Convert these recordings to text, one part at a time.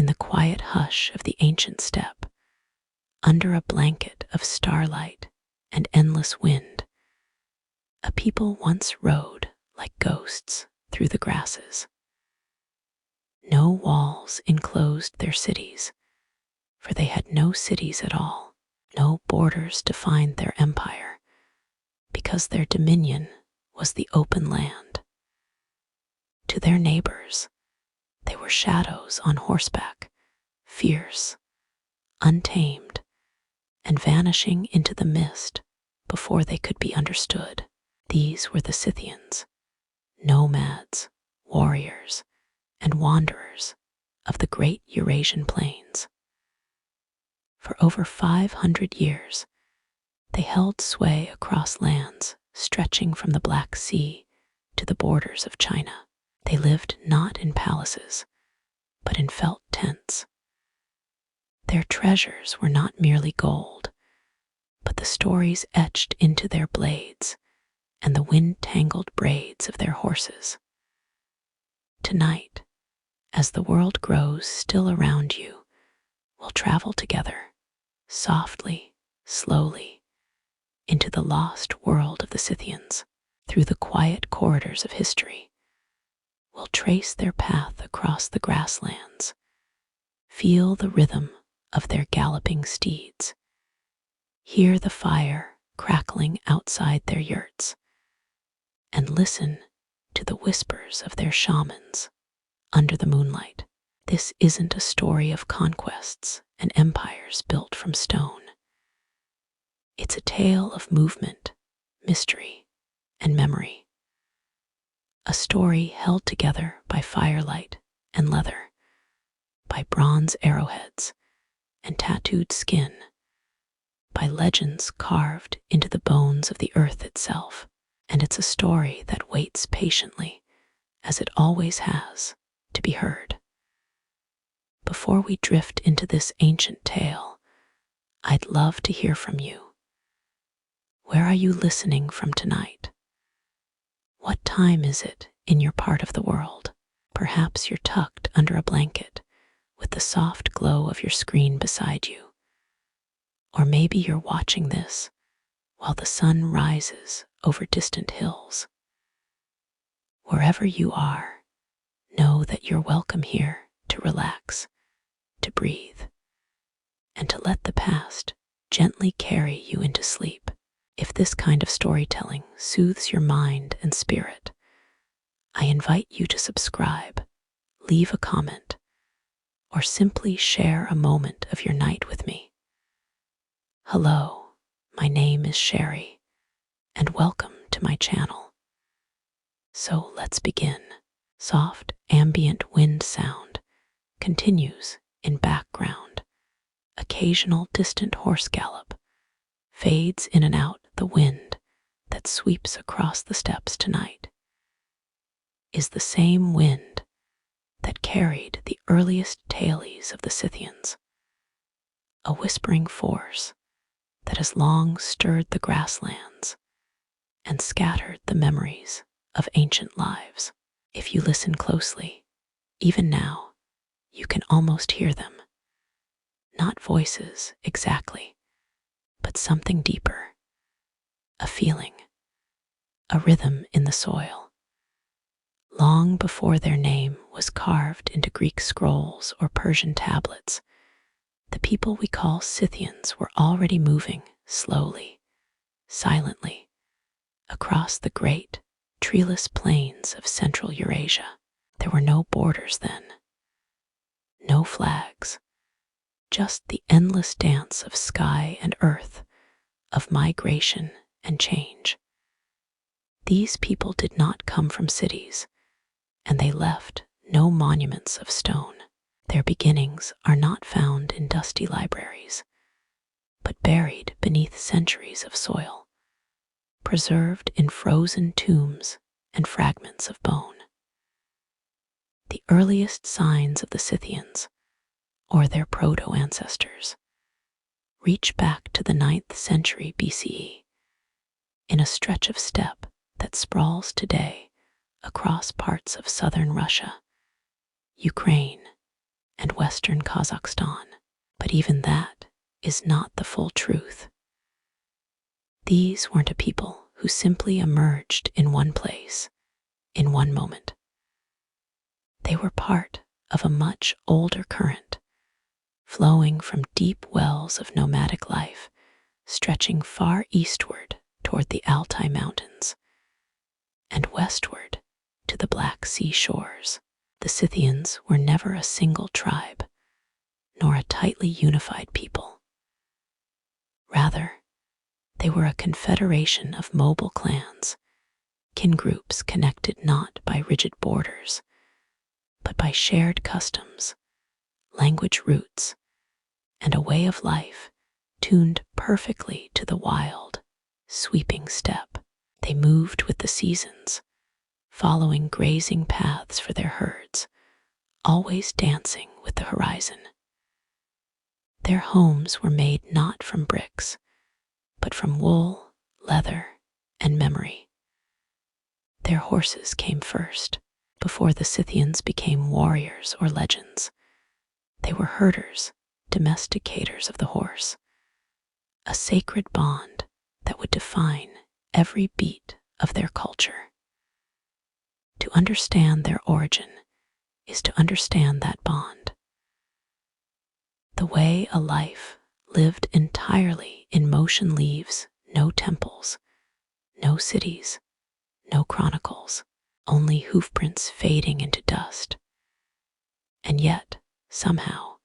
the quiet hush of the ancient steppe, under a blanket of starlight and endless wind, a people once rode like ghosts through the grasses. No walls enclosed their cities, for they had no cities at all. No borders defined their empire, because their dominion was the open land. To their neighbors, they were shadows on horseback, fierce, untamed, and vanishing into the mist before they could be understood. These were the Scythians, nomads, warriors, and wanderers of the great Eurasian plains. For over 500 years, they held sway across lands stretching from the Black Sea to the borders of China. They lived not in palaces, but in felt tents. Their treasures were not merely gold, but the stories etched into their blades and the wind-tangled braids of their horses. Tonight, as the world grows still around you, we'll travel together, softly, slowly, into the lost world of the Scythians. Through the quiet corridors of history, we'll trace their path across the grasslands, feel the rhythm of their galloping steeds, hear the fire crackling outside their yurts, and listen to the whispers of their shamans under the moonlight. This isn't a story of conquests and empires built from stone. It's a tale of movement, mystery, and memory. A story held together by firelight and leather, by bronze arrowheads and tattooed skin, by legends carved into the bones of the earth itself. And it's a story that waits patiently, as it always has, to be heard. Before we drift into this ancient tale, I'd love to hear from you. Where are you listening from tonight? What time is it in your part of the world? Perhaps you're tucked under a blanket with the soft glow of your screen beside you. Or maybe you're watching this while the sun rises over distant hills. Wherever you are, know that you're welcome here to relax, to breathe, and to let the past gently carry you into sleep. If this kind of storytelling soothes your mind and spirit, I invite you to subscribe, leave a comment, or simply share a moment of your night with me. Hello, my name is Sherry, and welcome to my channel. So let's begin. Soft, ambient wind sound continues in background. Occasional distant horse gallop fades in and out the wind that sweeps across the steppes tonight. Is the same wind that carried the earliest tales of the Scythians, a whispering force that has long stirred the grasslands and scattered the memories of ancient lives. If you listen closely, even now, you can almost hear them. Not voices exactly, but something deeper, a feeling, a rhythm in the soil. Long before their name was carved into Greek scrolls or Persian tablets, the people we call Scythians were already moving slowly, silently, across the great, treeless plains of Central Eurasia. There were no borders then, no flags, just the endless dance of sky and earth, of migration and change. These people did not come from cities, and they left no monuments of stone. Their beginnings are not found in dusty libraries, but buried beneath centuries of soil, preserved in frozen tombs and fragments of bone. The earliest signs of the Scythians, or their proto-ancestors, reach back to the 9th century BCE, in a stretch of steppe that sprawls today across parts of southern Russia, Ukraine, and western Kazakhstan. But even that is not the full truth. These weren't a people who simply emerged in one place, in one moment. They were part of a much older current, flowing from deep wells of nomadic life, stretching far eastward toward the Altai Mountains, and westward to the Black Sea shores. The Scythians were never a single tribe, nor a tightly unified people. Rather, they were a confederation of mobile clans, kin groups connected not by rigid borders, but by shared customs, language roots, and a way of life tuned perfectly to the wild, sweeping steppe. They moved with the seasons, following grazing paths for their herds, always dancing with the horizon. Their homes were made not from bricks, but from wool, leather, and memory. Their horses came first, before the Scythians became warriors or legends. They were herders, domesticators of the horse, a sacred bond that would define every beat of their culture. To understand their origin is to understand that bond. The way a life lived entirely in motion leaves no temples, no cities, no chronicles, only hoofprints fading into dust. And yet, somehow,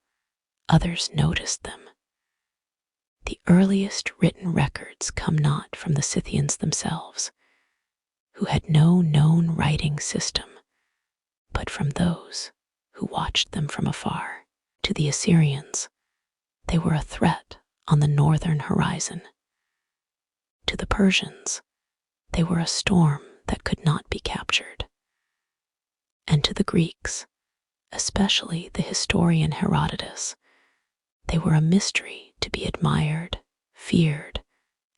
others noticed them. The earliest written records come not from the Scythians themselves, who had no known writing system, but from those who watched them from afar. To the Assyrians, they were a threat on the northern horizon. To the Persians, they were a storm that could not be captured. And to the Greeks, especially the historian Herodotus, they were a mystery to be admired, feared,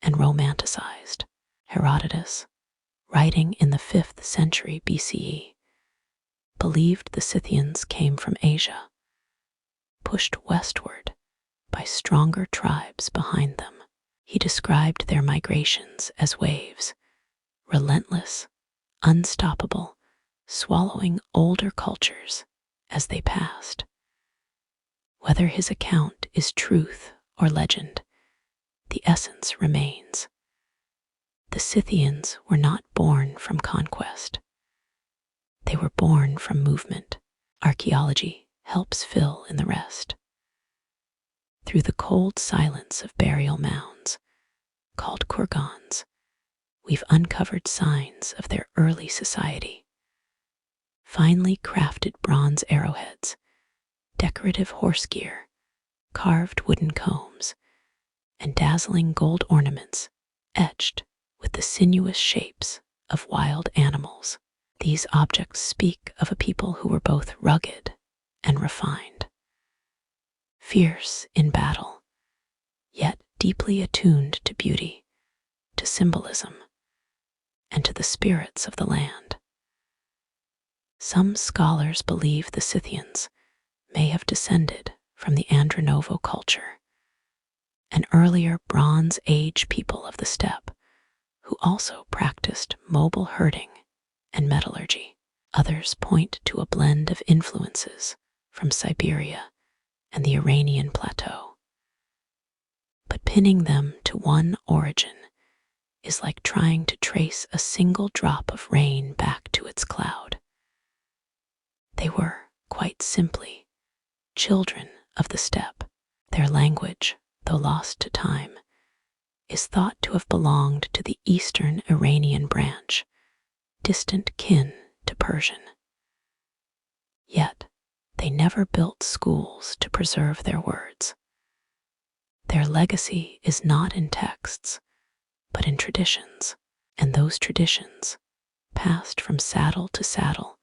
and romanticized. Herodotus, writing in the 5th century BCE, believed the Scythians came from Asia, pushed westward by stronger tribes behind them. He described their migrations as waves, relentless, unstoppable, swallowing older cultures as they passed. Whether his account is truth or legend, the essence remains. The Scythians were not born from conquest. They were born from movement. Archaeology helps fill in the rest. Through the cold silence of burial mounds, called kurgans, we've uncovered signs of their early society. Finely crafted bronze arrowheads, decorative horse gear, carved wooden combs, and dazzling gold ornaments etched with the sinuous shapes of wild animals. These objects speak of a people who were both rugged and refined, fierce in battle, yet deeply attuned to beauty, to symbolism, and to the spirits of the land. Some scholars believe the Scythians may have descended from the Andronovo culture, an earlier Bronze Age people of the steppe who also practiced mobile herding and metallurgy. Others point to a blend of influences from Siberia and the Iranian plateau. But pinning them to one origin is like trying to trace a single drop of rain back to its cloud. They were, quite simply, children of the steppe. Their language, though lost to time, is thought to have belonged to the eastern Iranian branch, distant kin to Persian. Yet, they never built schools to preserve their words. Their legacy is not in texts, but in traditions, and those traditions, passed from saddle to saddle,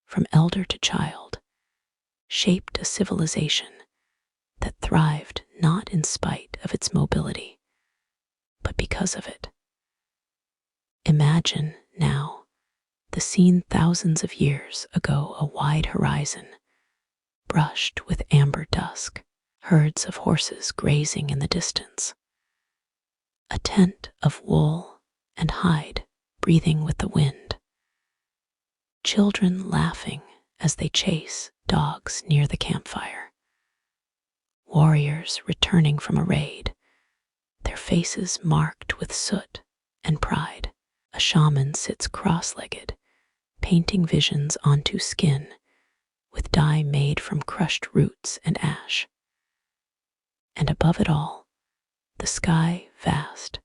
from elder to child, shaped a civilization that thrived not in spite of its mobility, but because of it. Imagine, now, the scene thousands of years ago, a wide horizon, brushed with amber dusk, herds of horses grazing in the distance, a tent of wool and hide breathing with the wind, children laughing as they chase dogs near the campfire, warriors returning from a raid, their faces marked with soot and pride. A shaman sits cross-legged, painting visions onto skin with dye made from crushed roots and ash. And above it all, the sky vast,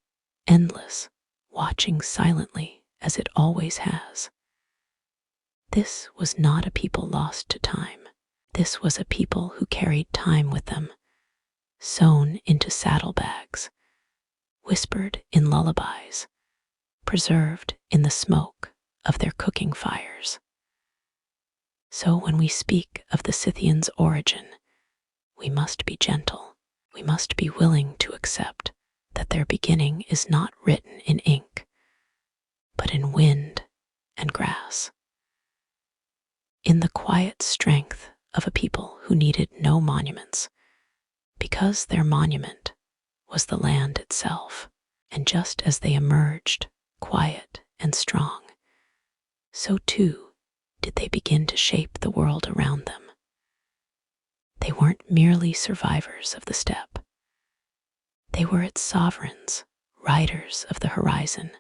endless, watching silently as it always has. This was not a people lost to time. This was a people who carried time with them, sewn into saddlebags, whispered in lullabies, preserved in the smoke of their cooking fires. So when we speak of the Scythians' origin, we must be gentle. We must be willing to accept that their beginning is not written in ink, but in wind and grass. In the quiet strength of a people who needed no monuments, because their monument was the land itself. And just as they emerged, quiet and strong, so too did they begin to shape the world around them. They weren't merely survivors of the steppe. They were its sovereigns, riders of the horizon,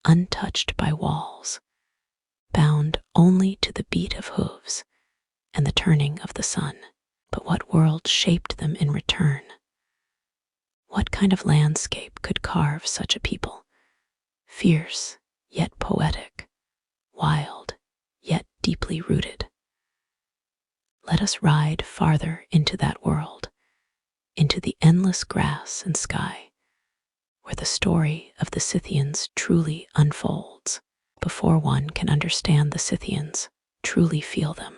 untouched by walls, bound only to the beat of hooves and the turning of the sun. But what world shaped them in return? What kind of landscape could carve such a people? Fierce, yet poetic, wild, yet deeply rooted. Let us ride farther into that world, into the endless grass and sky, where the story of the Scythians truly unfolds. Before one can understand the Scythians, truly feel them,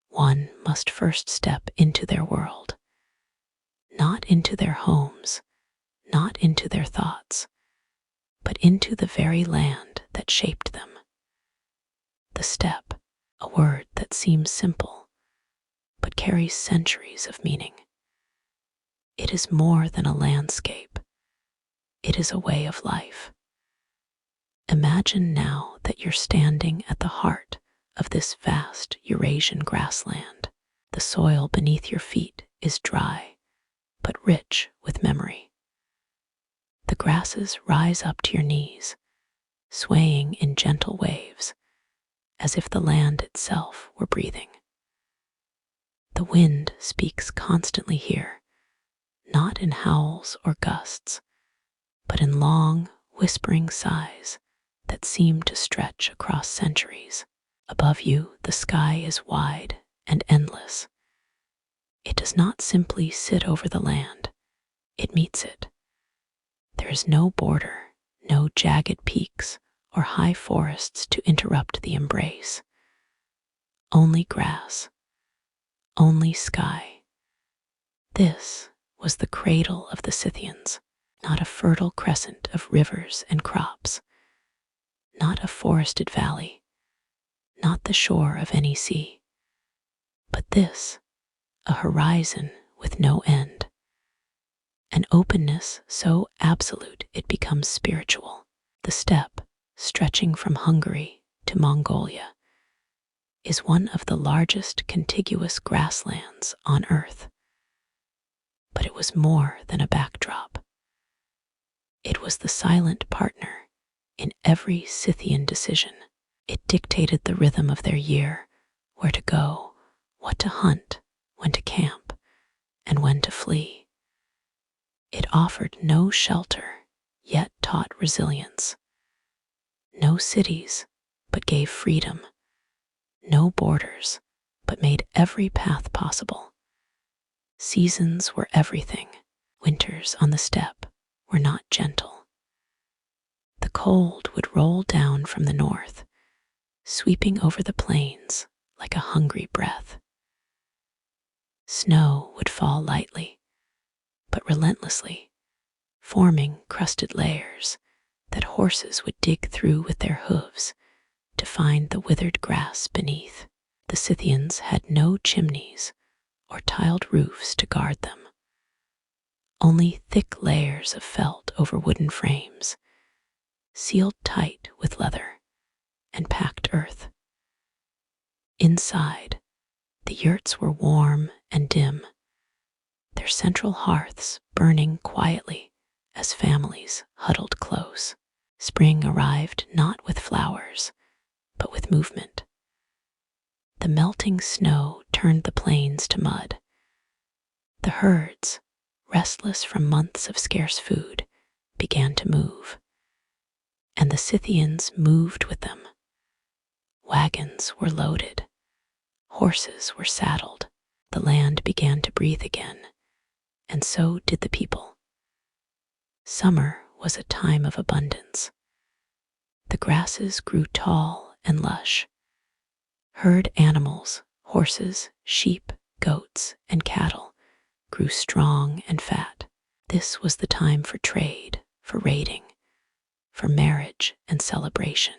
one must first step into their world, not into their homes, not into their thoughts, but into the very land that shaped them. The steppe, a word that seems simple, but carries centuries of meaning. It is more than a landscape. It is a way of life. Imagine now that you're standing at the heart of this vast Eurasian grassland. The soil beneath your feet is dry, but rich with memory. The grasses rise up to your knees, swaying in gentle waves, as if the land itself were breathing. The wind speaks constantly here, not in howls or gusts, but in long, whispering sighs that seem to stretch across centuries. Above you, the sky is wide and endless. It does not simply sit over the land, it meets it. There is no border, no jagged peaks or high forests to interrupt the embrace. Only grass, only sky. This was the cradle of the Scythians, not a fertile crescent of rivers and crops, not a forested valley, not the shore of any sea, but this, a horizon with no end, an openness so absolute it becomes spiritual. The steppe, stretching from Hungary to Mongolia, is one of the largest contiguous grasslands on Earth. But it was more than a backdrop. It was the silent partner in every Scythian decision. It dictated the rhythm of their year, where to go, what to hunt, when to camp, and when to flee. It offered no shelter, yet taught resilience. No cities, but gave freedom. No borders, but made every path possible. Seasons were everything. Winters on the steppe were not gentle. The cold would roll down from the north, sweeping over the plains like a hungry breath. Snow would fall lightly, but relentlessly, forming crusted layers that horses would dig through with their hooves to find the withered grass beneath. The Scythians had no chimneys or tiled roofs to guard them, only thick layers of felt over wooden frames, sealed tight with leather and packed earth. Inside, the yurts were warm and dim, their central hearths burning quietly as families huddled close. Spring arrived not with flowers, but with movement. The melting snow turned the plains to mud. The herds, restless from months of scarce food, began to move, and the Scythians moved with them. Wagons were loaded, horses were saddled, the land began to breathe again, and so did the people. Summer was a time of abundance. The grasses grew tall and lush. Herd animals, horses, sheep, goats, and cattle, grew strong and fat. This was the time for trade, for raiding, for marriage and celebration.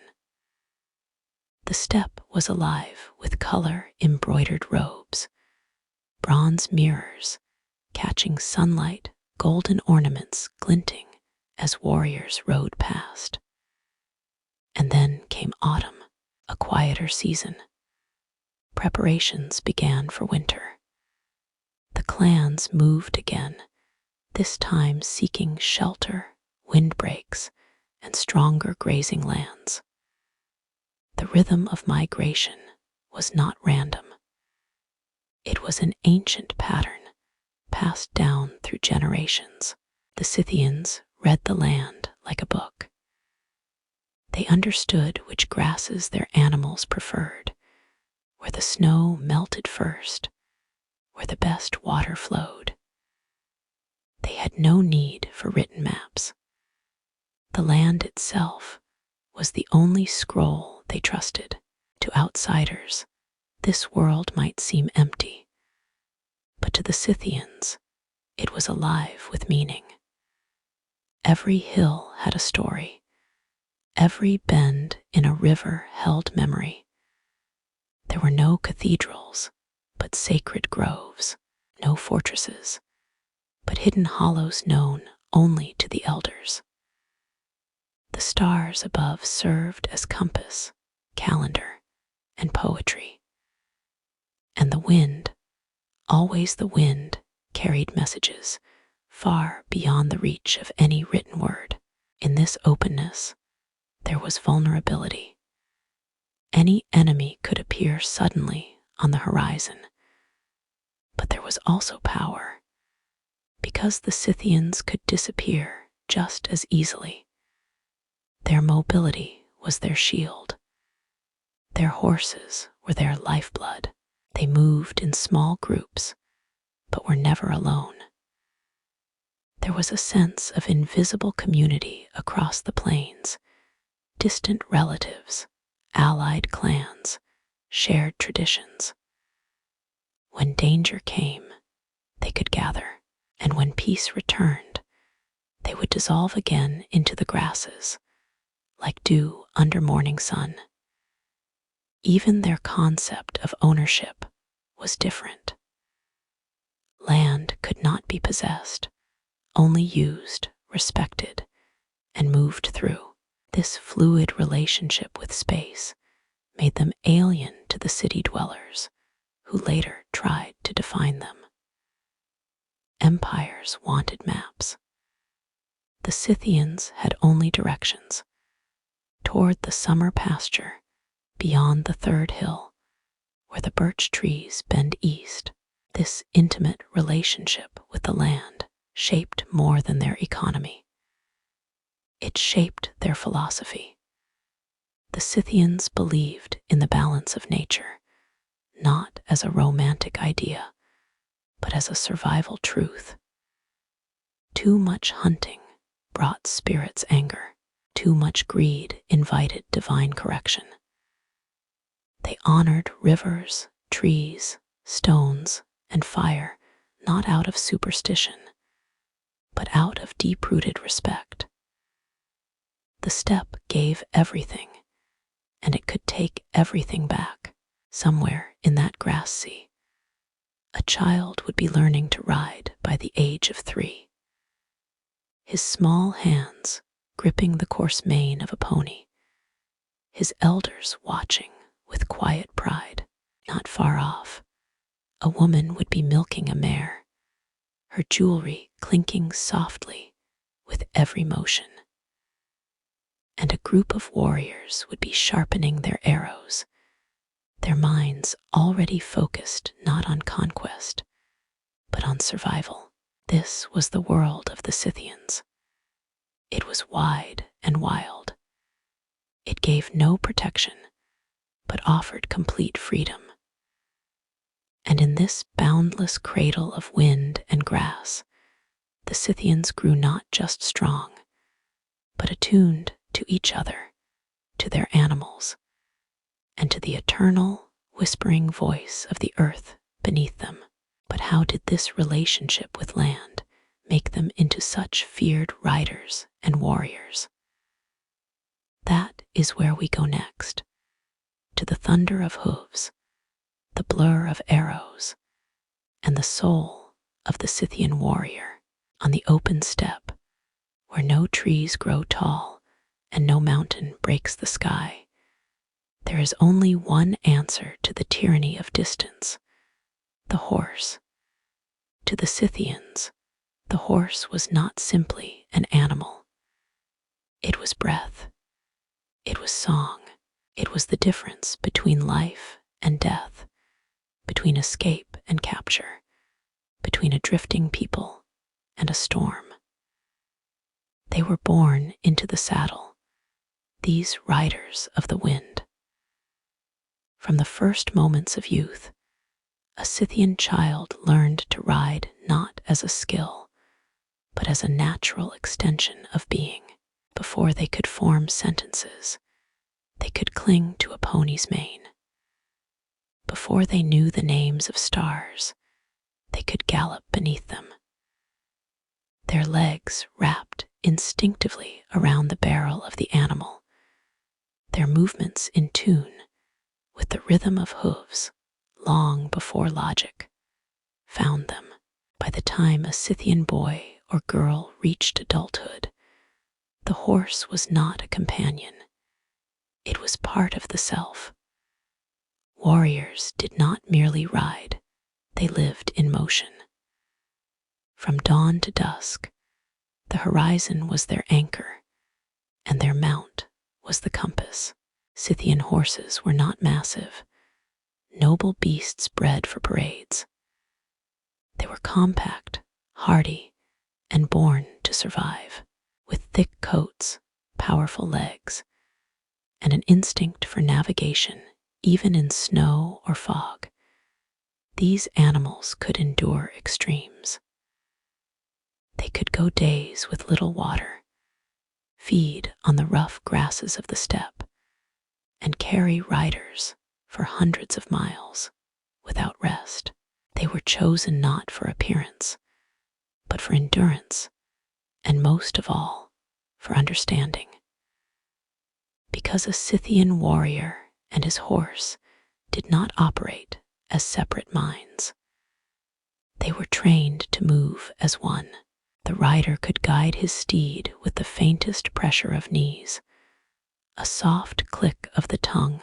The steppe was alive with color-embroidered robes, bronze mirrors catching sunlight, golden ornaments glinting as warriors rode past. And then came autumn, a quieter season. Preparations began for winter. The clans moved again, this time seeking shelter, windbreaks, and stronger grazing lands. The rhythm of migration was not random. It was an ancient pattern passed down through generations. The Scythians read the land like a book. They understood which grasses their animals preferred, where the snow melted first, where the best water flowed. They had no need for written maps. The land itself was the only scroll they trusted. To outsiders, this world might seem empty, but to the Scythians, it was alive with meaning. Every hill had a story. Every bend in a river held memory. There were no cathedrals, but sacred groves, no fortresses, but hidden hollows known only to the elders. The stars above served as compass, calendar, and poetry. And the wind, always the wind, carried messages far beyond the reach of any written word. In this openness, there was vulnerability. Any enemy could appear suddenly on the horizon. But there was also power, because the Scythians could disappear just as easily. Their mobility was their shield. Their horses were their lifeblood. They moved in small groups, but were never alone. There was a sense of invisible community across the plains, distant relatives, allied clans, shared traditions. When danger came, they could gather, and when peace returned, they would dissolve again into the grasses, like dew under morning sun. Even their concept of ownership was different. Land could not be possessed, only used, respected, and moved through. This fluid relationship with space made them alien to the city dwellers, who later tried to define them. Empires wanted maps. The Scythians had only directions: toward the summer pasture, beyond the third hill, where the birch trees bend east. This intimate relationship with the land shaped more than their economy. It shaped their philosophy. The Scythians believed in the balance of nature, not as a romantic idea, but as a survival truth. Too much hunting brought spirits anger. Too much greed invited divine correction. They honored rivers, trees, stones, and fire, not out of superstition, but out of deep-rooted respect. The steppe gave everything, and it could take everything back. somewhere in that grass sea, a child would be learning to ride by the age of 3. His small hands gripping the coarse mane of a pony, his elders watching with quiet pride. Not far off, a woman would be milking a mare, her jewelry clinking softly with every motion. And a group of warriors would be sharpening their arrows, their minds already focused not on conquest, but on survival. This was the world of the Scythians. It was wide and wild. It gave no protection, but offered complete freedom. And in this boundless cradle of wind and grass, the Scythians grew not just strong, but attuned to each other, to their animals, and to the eternal, whispering voice of the earth beneath them. But how did this relationship with land make them into such feared riders and warriors? That is where we go next, to the thunder of hooves, the blur of arrows, and the soul of the Scythian warrior. On the open steppe, where no trees grow tall and no mountain breaks the sky, there is only one answer to the tyranny of distance: the horse. To the Scythians, the horse was not simply an animal. It was breath. It was song. It was the difference between life and death, between escape and capture, between a drifting people and a storm. They were born into the saddle, these riders of the wind. From the first moments of youth, a Scythian child learned to ride not as a skill, but as a natural extension of being. Before they could form sentences, they could cling to a pony's mane. Before they knew the names of stars, they could gallop beneath them. Their legs wrapped instinctively around the barrel of the animal, their movements in tune with the rhythm of hooves long before logic found them. By the time a Scythian boy or girl reached adulthood, the horse was not a companion. It was part of the self. Warriors did not merely ride, they lived in motion. From dawn to dusk, the horizon was their anchor, and their mount was the compass. Scythian horses were not massive, noble beasts bred for parades. They were compact, hardy, and born to survive. With thick coats, powerful legs, and an instinct for navigation, even in snow or fog, these animals could endure extremes. They could go days with little water, feed on the rough grasses of the steppe, and carry riders for hundreds of miles without rest. They were chosen not for appearance, but for endurance, and most of all, for understanding. Because a Scythian warrior and his horse did not operate as separate minds. They were trained to move as one. The rider could guide his steed with the faintest pressure of knees, a soft click of the tongue,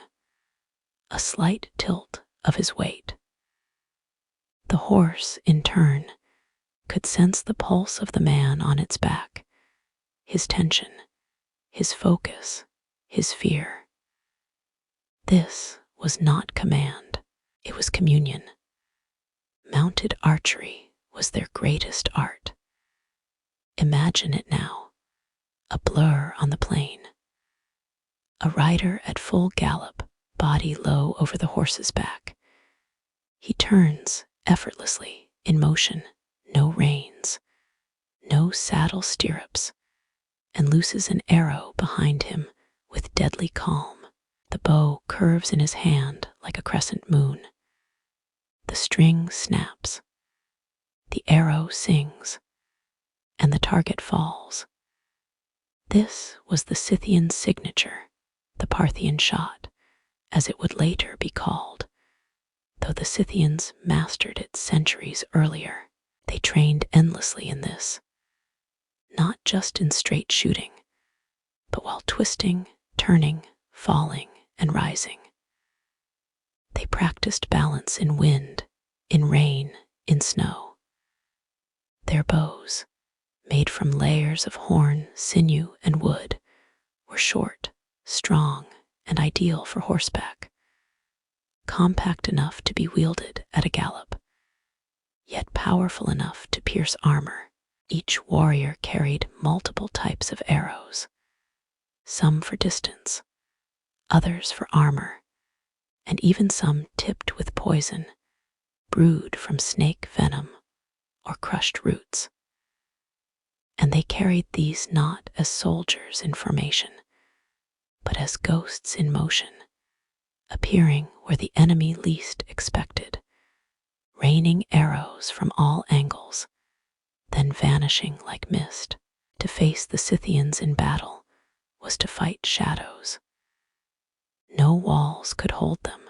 a slight tilt of his weight. The horse, in turn, could sense the pulse of the man on its back, his tension, his focus, his fear. This was not command, it was communion. Mounted archery was their greatest art. Imagine it now, a blur on the plain. A rider at full gallop, body low over the horse's back. He turns effortlessly in motion, no reins, no saddle stirrups, and looses an arrow behind him with deadly calm. The bow curves in his hand like a crescent moon. The string snaps. The arrow sings, and the target falls. This was the Scythian signature, the Parthian shot, as it would later be called. though the Scythians mastered it centuries earlier. They trained endlessly in this, not just in straight shooting, but while twisting, turning, falling, and rising. They practiced balance in wind, in rain, in snow. Their bows, made from layers of horn, sinew, and wood, were short, strong, and ideal for horseback, compact enough to be wielded at a gallop, yet powerful enough to pierce armor. Each warrior carried multiple types of arrows, some for distance, others for armor, and even some tipped with poison, brewed from snake venom or crushed roots. And they carried these not as soldiers in formation, but as ghosts in motion, appearing where the enemy least expected, raining arrows from all angles, then vanishing like mist. To face the Scythians in battle was to fight shadows. No walls could hold them.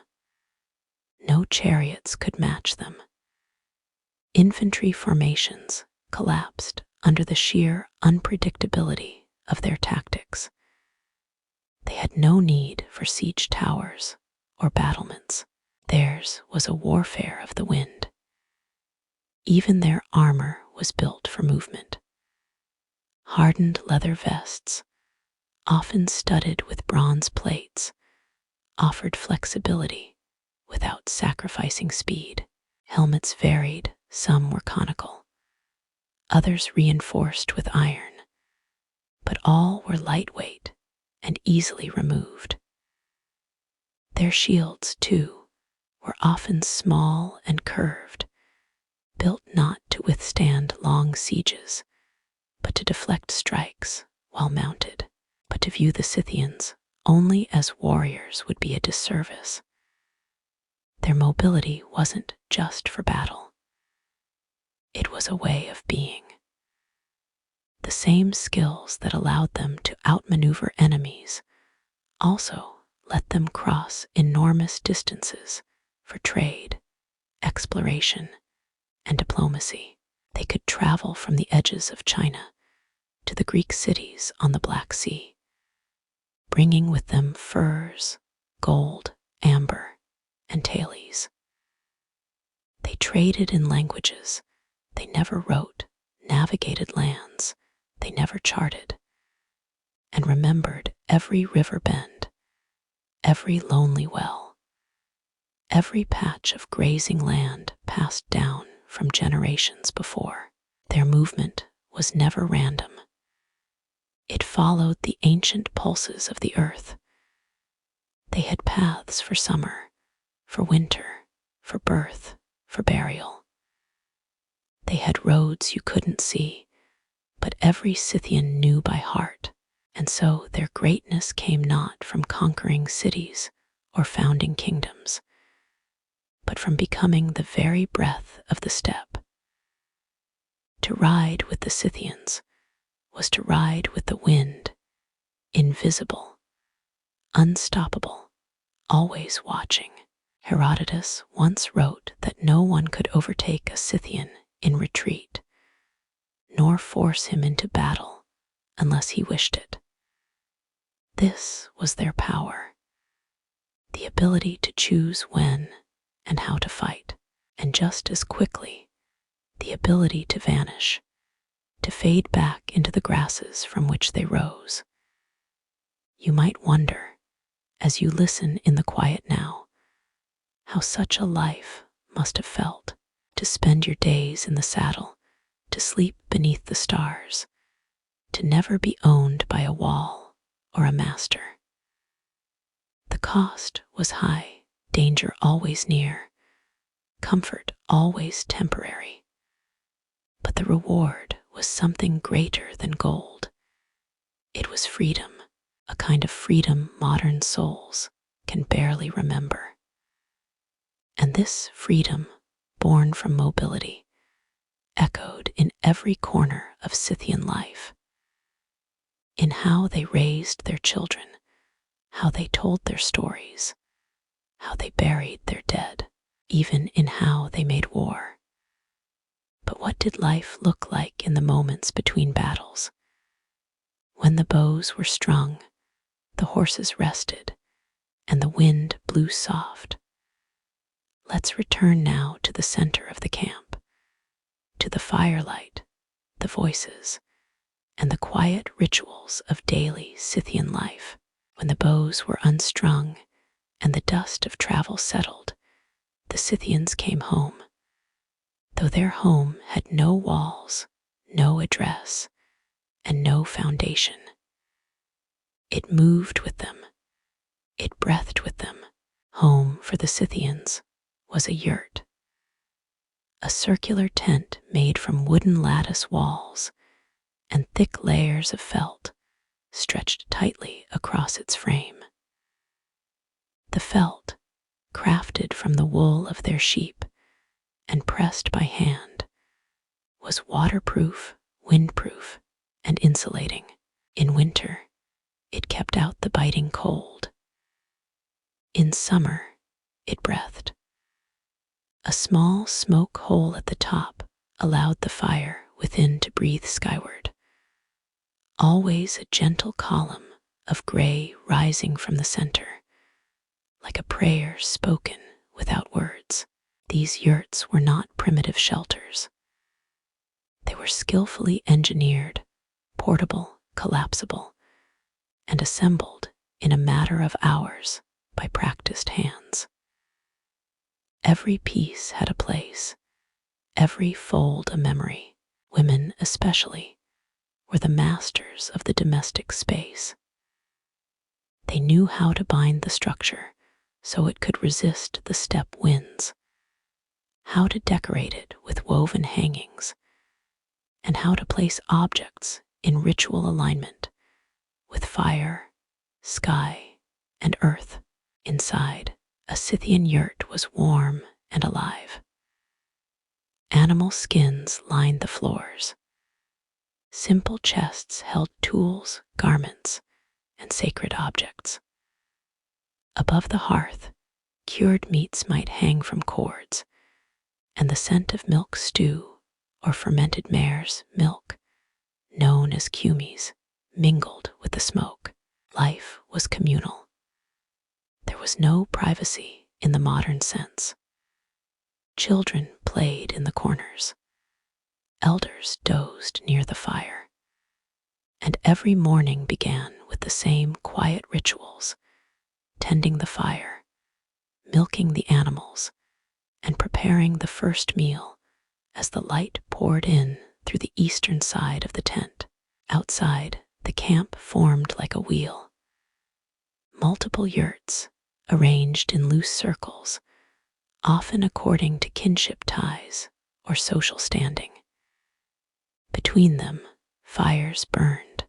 No chariots could match them. Infantry formations collapsed under the sheer unpredictability of their tactics. They had no need for siege towers or battlements. Theirs was a warfare of the wind. Even their armor was built for movement. Hardened leather vests, often studded with bronze plates, offered flexibility without sacrificing speed. Helmets varied, some were conical, others reinforced with iron, but all were lightweight and easily removed. Their shields, too, were often small and curved, built not to withstand long sieges, but to deflect strikes while mounted. But to view the Scythians only as warriors would be a disservice. Their mobility wasn't just for battle. It was a way of being. The same skills that allowed them to outmaneuver enemies also let them cross enormous distances for trade, exploration, and diplomacy. They could travel from the edges of China to the Greek cities on the Black Sea, bringing with them furs, gold, amber, and tailies. They traded in languages they never wrote, navigated lands they never charted, and remembered every river bend, every lonely well, every patch of grazing land passed down from generations before. Their movement was never random. It followed the ancient pulses of the earth. They had paths for summer, for winter, for birth, for burial. They had roads you couldn't see, but every Scythian knew by heart, and so their greatness came not from conquering cities or founding kingdoms, but from becoming the very breath of the steppe. To ride with the Scythians was to ride with the wind, invisible, unstoppable, always watching. Herodotus once wrote that no one could overtake a Scythian in retreat, nor force him into battle unless he wished it. This was their power, the ability to choose when and how to fight, and just as quickly, the ability to vanish, to fade back into the grasses from which they rose. You might wonder, as you listen in the quiet now, how such a life must have felt, to spend your days in the saddle, to sleep beneath the stars, to never be owned by a wall or a master. The cost was high, danger always near, comfort always temporary. But the reward was something greater than gold. It was freedom, a kind of freedom modern souls can barely remember. And this freedom, born from mobility, echoed in every corner of Scythian life. In how they raised their children, how they told their stories, how they buried their dead. even in how they made war. But what did life look like in the moments between battles? When the bows were strung, the horses rested, and the wind blew soft. Let's return now to the center of the camp, to the firelight, the voices, and the quiet rituals of daily Scythian life. When the bows were unstrung and the dust of travel settled, the Scythians came home. Though their home had no walls, no address, and no foundation, it moved with them, it breathed with them. Home for the Scythians was a yurt, a circular tent made from wooden lattice walls and thick layers of felt stretched tightly across its frame. The felt, crafted from the wool of their sheep and pressed by hand, was waterproof, windproof, and insulating. In winter, it kept out the biting cold. In summer, it breathed. A small smoke hole at the top allowed the fire within to breathe skyward. Always a gentle column of gray rising from the center, like a prayer spoken without words. These yurts were not primitive shelters. They were skillfully engineered, portable, collapsible, and assembled in a matter of hours by practiced hands. Every piece had a place, every fold a memory. Women, especially, were the masters of the domestic space. They knew how to bind the structure so it could resist the steppe winds, how to decorate it with woven hangings, and how to place objects in ritual alignment with fire, sky, and earth. Inside, a Scythian yurt was warm and alive. Animal skins lined the floors. Simple chests held tools, garments, and sacred objects. Above the hearth, cured meats might hang from cords, and the scent of milk stew or fermented mare's milk, known as kumis, mingled with the smoke. Life was communal. There was no privacy in the modern sense. Children played in the corners. Elders dozed near the fire. And every morning began with the same quiet rituals, tending the fire, milking the animals, and preparing the first meal as the light poured in through the eastern side of the tent. Outside, the camp formed like a wheel. Multiple yurts, arranged in loose circles, often according to kinship ties or social standing. Between them, fires burned.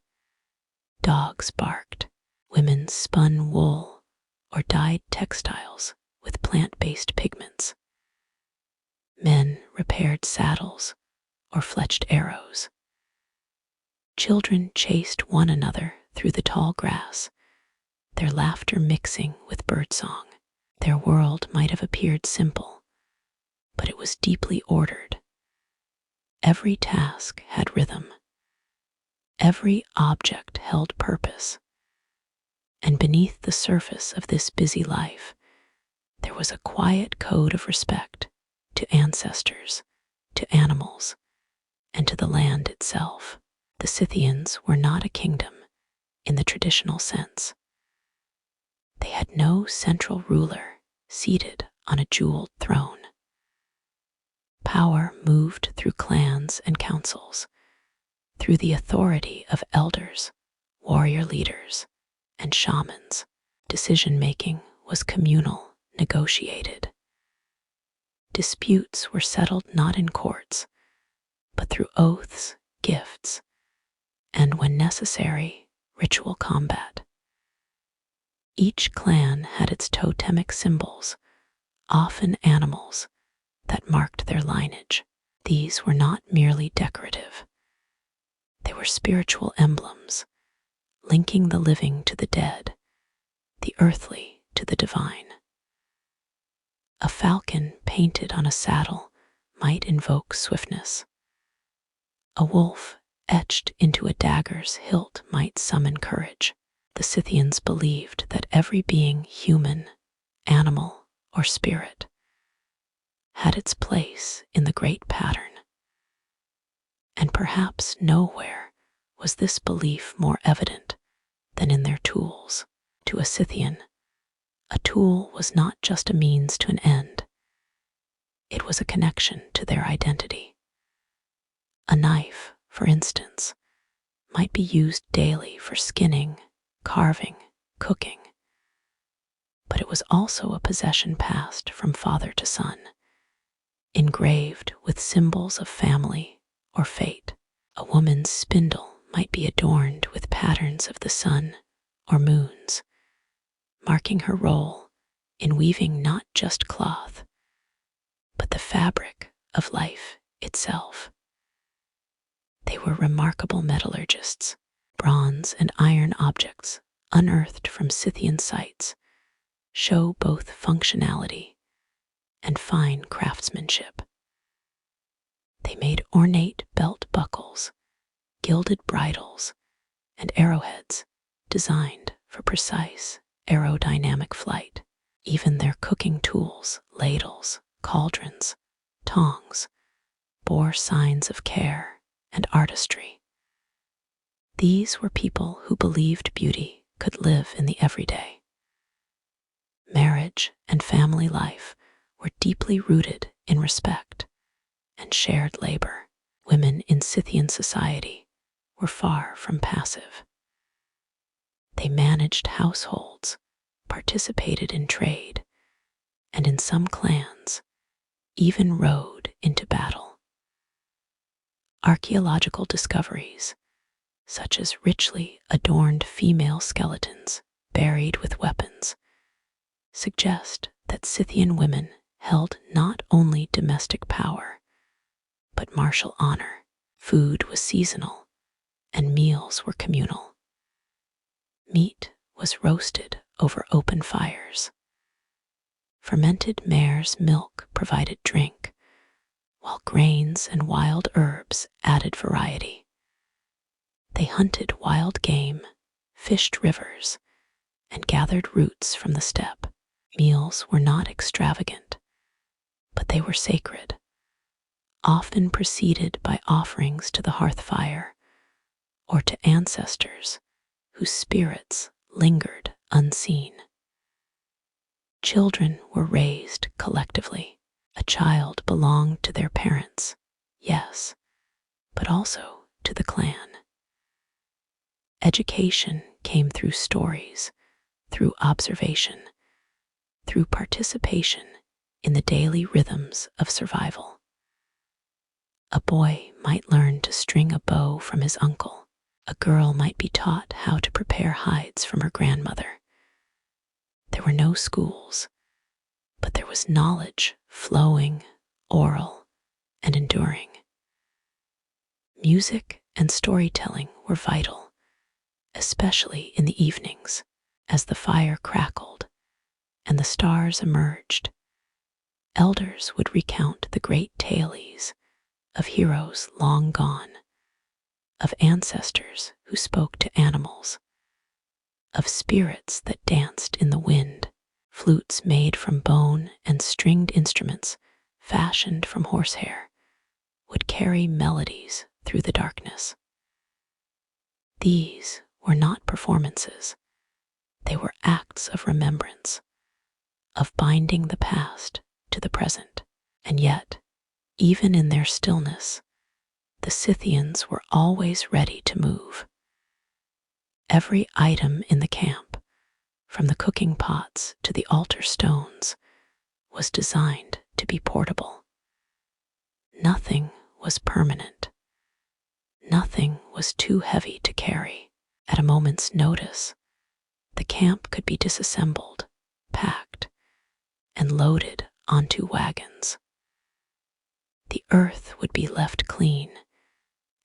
Dogs barked. Women spun wool or dyed textiles with plant-based pigments. Men repaired saddles or fletched arrows. Children chased one another through the tall grass, their laughter mixing with birdsong. Their world might have appeared simple, but it was deeply ordered. Every task had rhythm. Every object held purpose. And beneath the surface of this busy life, there was a quiet code of respect to ancestors, to animals, and to the land itself. The Scythians were not a kingdom in the traditional sense. They had no central ruler seated on a jeweled throne. Power moved through clans and councils, through the authority of elders, warrior leaders, and shamans. Decision-making was communal, negotiated. Disputes were settled not in courts, but through oaths, gifts, and, when necessary, ritual combat. Each clan had its totemic symbols, often animals, that marked their lineage. These were not merely decorative. They were spiritual emblems, linking the living to the dead, the earthly to the divine. A falcon painted on a saddle might invoke swiftness. A wolf etched into a dagger's hilt might summon courage. The Scythians believed that every being, human, animal, or spirit, had its place in the great pattern. And perhaps nowhere was this belief more evident than in their tools. To a Scythian, a tool was not just a means to an end. It was a connection to their identity. A knife, for instance, might be used daily for skinning, carving, cooking, but it was also a possession passed from father to son, engraved with symbols of family or fate. A woman's spindle might be adorned with patterns of the sun or moons, marking her role in weaving not just cloth, but the fabric of life itself. They were remarkable metallurgists. Bronze and iron objects unearthed from Scythian sites show both functionality and fine craftsmanship. They made ornate belt buckles, gilded bridles, and arrowheads designed for precise aerodynamic flight. Even their cooking tools, ladles, cauldrons, tongs, bore signs of care and artistry. These were people who believed beauty could live in the everyday. Marriage and family life were deeply rooted in respect and shared labor. Women in Scythian society were far from passive. They managed households, participated in trade, and in some clans, even rode into battle. Archaeological discoveries, such as richly adorned female skeletons buried with weapons, suggest that Scythian women held not only domestic power, but martial honor. Food was seasonal, and meals were communal. Meat was roasted over open fires. Fermented mare's milk provided drink, while grains and wild herbs added variety. They hunted wild game, fished rivers, and gathered roots from the steppe. Meals were not extravagant, but they were sacred, often preceded by offerings to the hearth fire or to ancestors whose spirits lingered unseen. Children were raised collectively. A child belonged to their parents, yes, but also to the clan. Education came through stories, through observation, through participation in the daily rhythms of survival. A boy might learn to string a bow from his uncle. A girl might be taught how to prepare hides from her grandmother. There were no schools, but there was knowledge flowing, oral, and enduring. Music and storytelling were vital, especially in the evenings, as the fire crackled and the stars emerged. Elders would recount the great tales of heroes long gone, of ancestors who spoke to animals, of spirits that danced in the wind. Flutes made from bone and stringed instruments fashioned from horsehair would carry melodies through the darkness. These were not performances. They were acts of remembrance, of binding the past to the present. And yet, even in their stillness, the Scythians were always ready to move. Every item in the camp, from the cooking pots to the altar stones, was designed to be portable. Nothing was permanent. Nothing was too heavy to carry. At a moment's notice, the camp could be disassembled, packed, and loaded onto wagons. The earth would be left clean,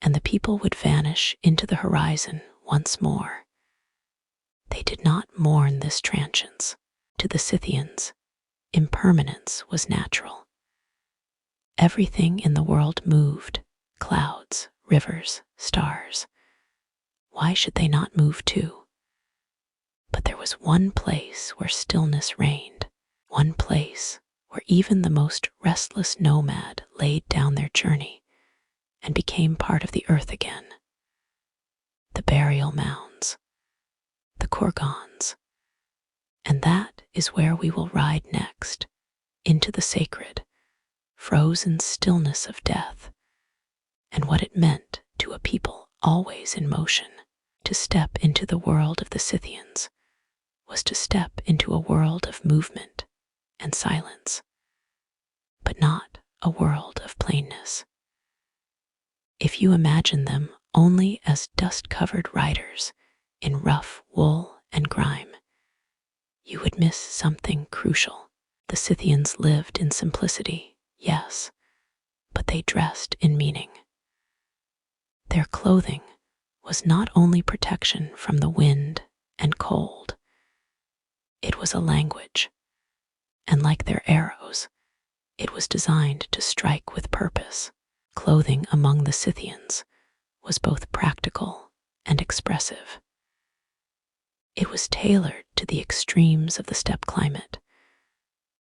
and the people would vanish into the horizon once more. They did not mourn this transience. To the Scythians, impermanence was natural. Everything in the world moved: clouds, rivers, stars. Why should they not move too? But there was one place where stillness reigned, one place where even the most restless nomad laid down their journey and became part of the earth again. The burial mounds, the kurgans. And that is where we will ride next, into the sacred, frozen stillness of death, and what it meant to a people always in motion. To step into the world of the Scythians was to step into a world of movement and silence, but not a world of plainness. If you imagine them only as dust-covered riders in rough wool and grime, you would miss something crucial. The Scythians lived in simplicity, yes, but they dressed in meaning. Their clothing was not only protection from the wind and cold, it was a language, and like their arrows, it was designed to strike with purpose. Clothing among the Scythians was both practical and expressive. It was tailored to the extremes of the steppe climate,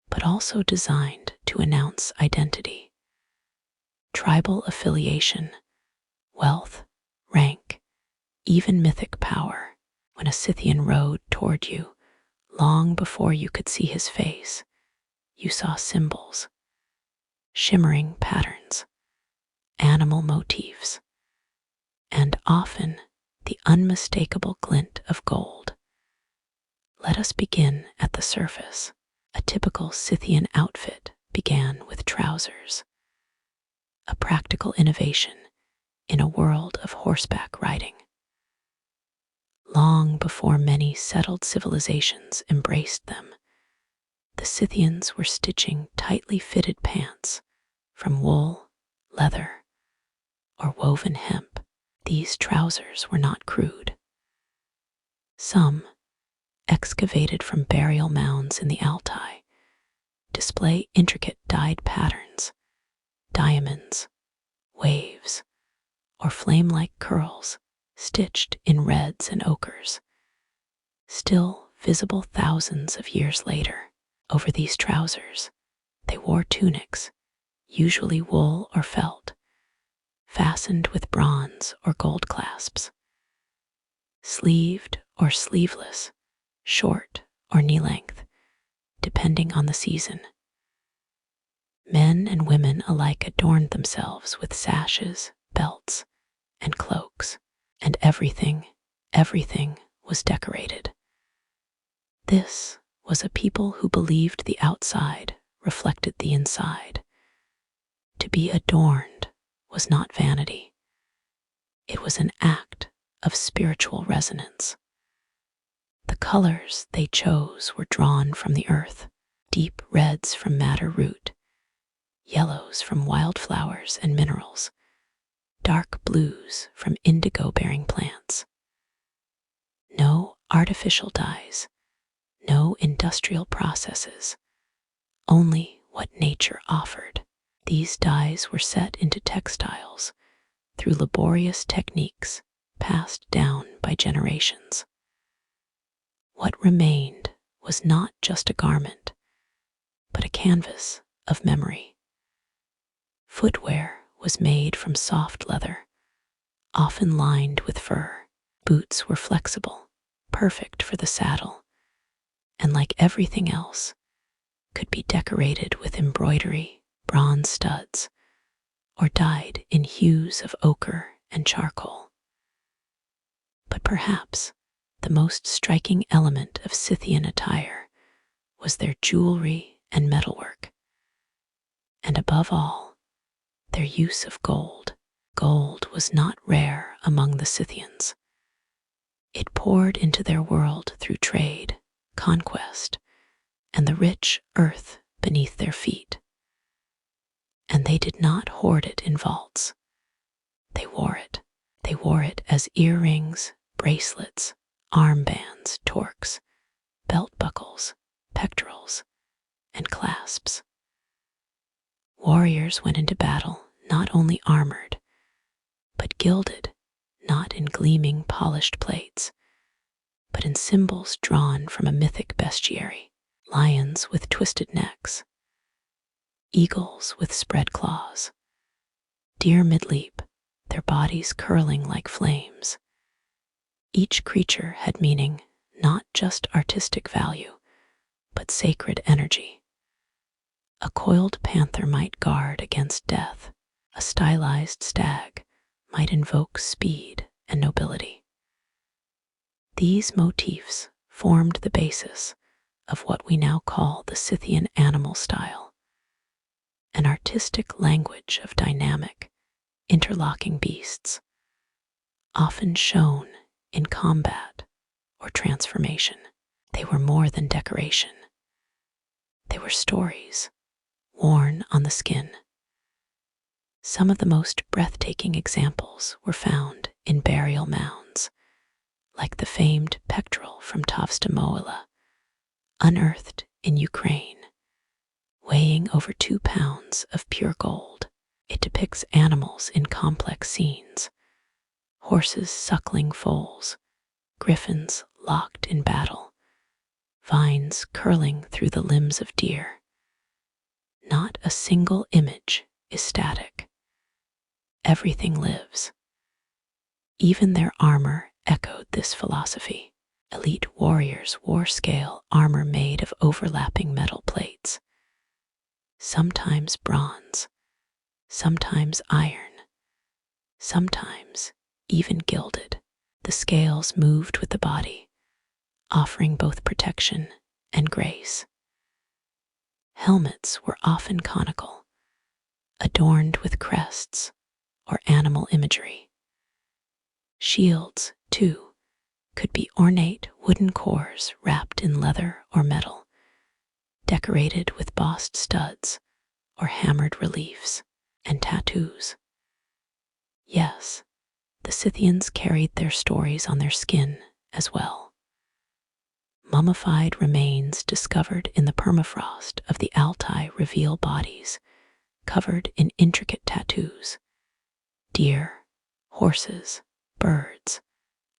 but also designed to announce identity, tribal affiliation, wealth, rank, even mythic power. When a Scythian rode toward you, long before you could see his face, you saw symbols, shimmering patterns, animal motifs, and often the unmistakable glint of gold. Let us begin at the surface. A typical Scythian outfit began with trousers, a practical innovation in a world of horseback riding. Long before many settled civilizations embraced them, the Scythians were stitching tightly fitted pants from wool, leather, or woven hemp. These trousers were not crude. Some, excavated from burial mounds in the Altai, display intricate dyed patterns, diamonds, waves, or flame-like curls stitched in reds and ochres, still visible thousands of years later. Over these trousers, they wore tunics, usually wool or felt, fastened with bronze or gold clasps. Sleeved or sleeveless, short or knee-length, depending on the season. Men and women alike adorned themselves with sashes, belts, and cloaks, and everything was decorated. This was a people who believed the outside reflected the inside. To be adorned was not vanity. It was an act of spiritual resonance. The colors they chose were drawn from the earth: deep reds from madder root, yellows from wildflowers and minerals, dark blues from indigo-bearing plants. No artificial dyes, no industrial processes, only what nature offered. These dyes were set into textiles through laborious techniques passed down by generations. What remained was not just a garment, but a canvas of memory. Footwear was made from soft leather, often lined with fur. Boots were flexible, perfect for the saddle, and like everything else, could be decorated with embroidery, bronze studs, or dyed in hues of ochre and charcoal. But perhaps the most striking element of Scythian attire was their jewelry and metalwork, and above all, their use of gold. Gold was not rare among the Scythians. It poured into their world through trade, conquest, and the rich earth beneath their feet. And they did not hoard it in vaults. They wore it. They wore it as earrings, bracelets, armbands, torques, belt buckles, pectorals, and clasps. Warriors went into battle not only armored, but gilded, not in gleaming polished plates, but in symbols drawn from a mythic bestiary: lions with twisted necks, eagles with spread claws, deer mid-leap, their bodies curling like flames. Each creature had meaning, not just artistic value, but sacred energy. A coiled panther might guard against death. A stylized stag might invoke speed and nobility. These motifs formed the basis of what we now call the Scythian animal style, an artistic language of dynamic, interlocking beasts, often shown in combat or transformation. They were more than decoration. They were stories worn on the skin. Some of the most breathtaking examples were found in burial mounds, like the famed pectoral from Tavsta, unearthed in Ukraine, weighing over 2 pounds of pure gold. It depicts animals in complex scenes: horses suckling foals, griffins locked in battle, vines curling through the limbs of deer. Not a single image is static. Everything lives. Even their armor echoed this philosophy. Elite warriors wore scale armor made of overlapping metal plates, sometimes bronze, sometimes iron, sometimes even gilded. The scales moved with the body, offering both protection and grace. Helmets were often conical, adorned with crests or animal imagery. Shields, too, could be ornate wooden cores wrapped in leather or metal, decorated with bossed studs or hammered reliefs. And tattoos. Yes, the Scythians carried their stories on their skin as well. Mummified remains discovered in the permafrost of the Altai reveal bodies covered in intricate tattoos: deer, horses, birds,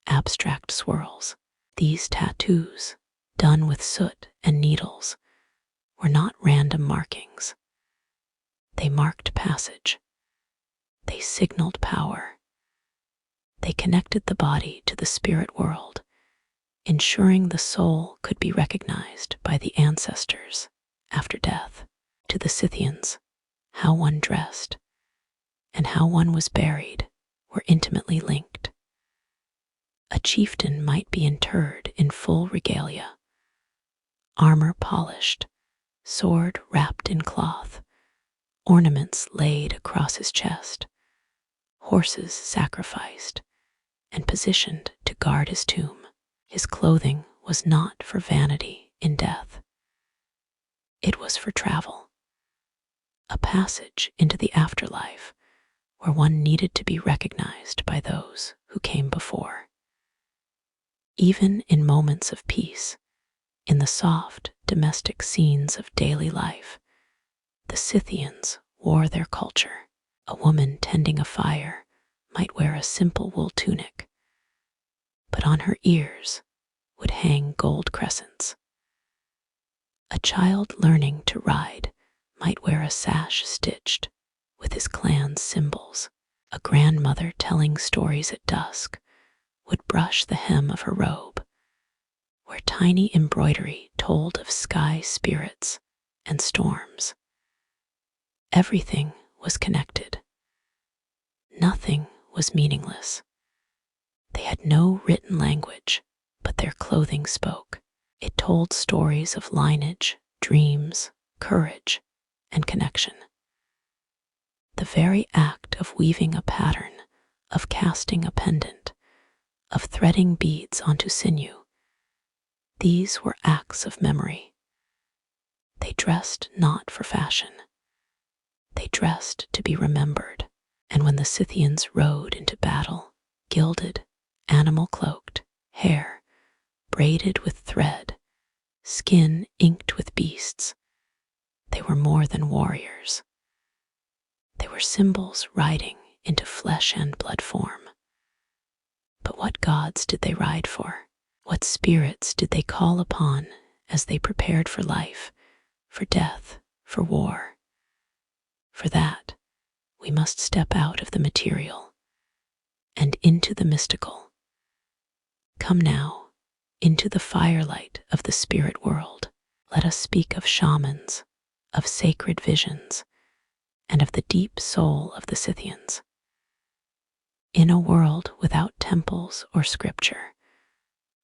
abstract swirls. These tattoos, done with soot and needles, were not random markings. They marked passage. They signaled power. They connected the body to the spirit world, ensuring the soul could be recognized by the ancestors after death. To the Scythians, how one dressed and how one was buried were intimately linked. A chieftain might be interred in full regalia, armor polished, sword wrapped in cloth, ornaments laid across his chest, horses sacrificed and positioned to guard his tomb. His clothing was not for vanity in death. It was for travel, a passage into the afterlife where one needed to be recognized by those who came before. Even in moments of peace, in the soft, domestic scenes of daily life, the Scythians wore their culture. A woman tending a fire might wear a simple wool tunic, but on her ears would hang gold crescents. A child learning to ride might wear a sash stitched with his clan's symbols. A grandmother telling stories at dusk would brush the hem of her robe, where tiny embroidery told of sky spirits and storms. Everything was connected. Nothing was meaningless. They had no written language, but their clothing spoke. It told stories of lineage, dreams, courage, and connection. The very act of weaving a pattern, of casting a pendant, of threading beads onto sinew, these were acts of memory. They dressed not for fashion. They dressed to be remembered. And when the Scythians rode into battle, gilded, animal-cloaked, hair braided with thread, skin inked with beasts, They were more than warriors. They were symbols riding into flesh and blood form. But what gods did they ride for? What spirits did they call upon as they prepared for life, for death, for war? For that, we must step out of the material and into the mystical. Come now, into the firelight of the spirit world. Let us speak of shamans, of sacred visions, and of the deep soul of the Scythians. In a world without temples or scripture,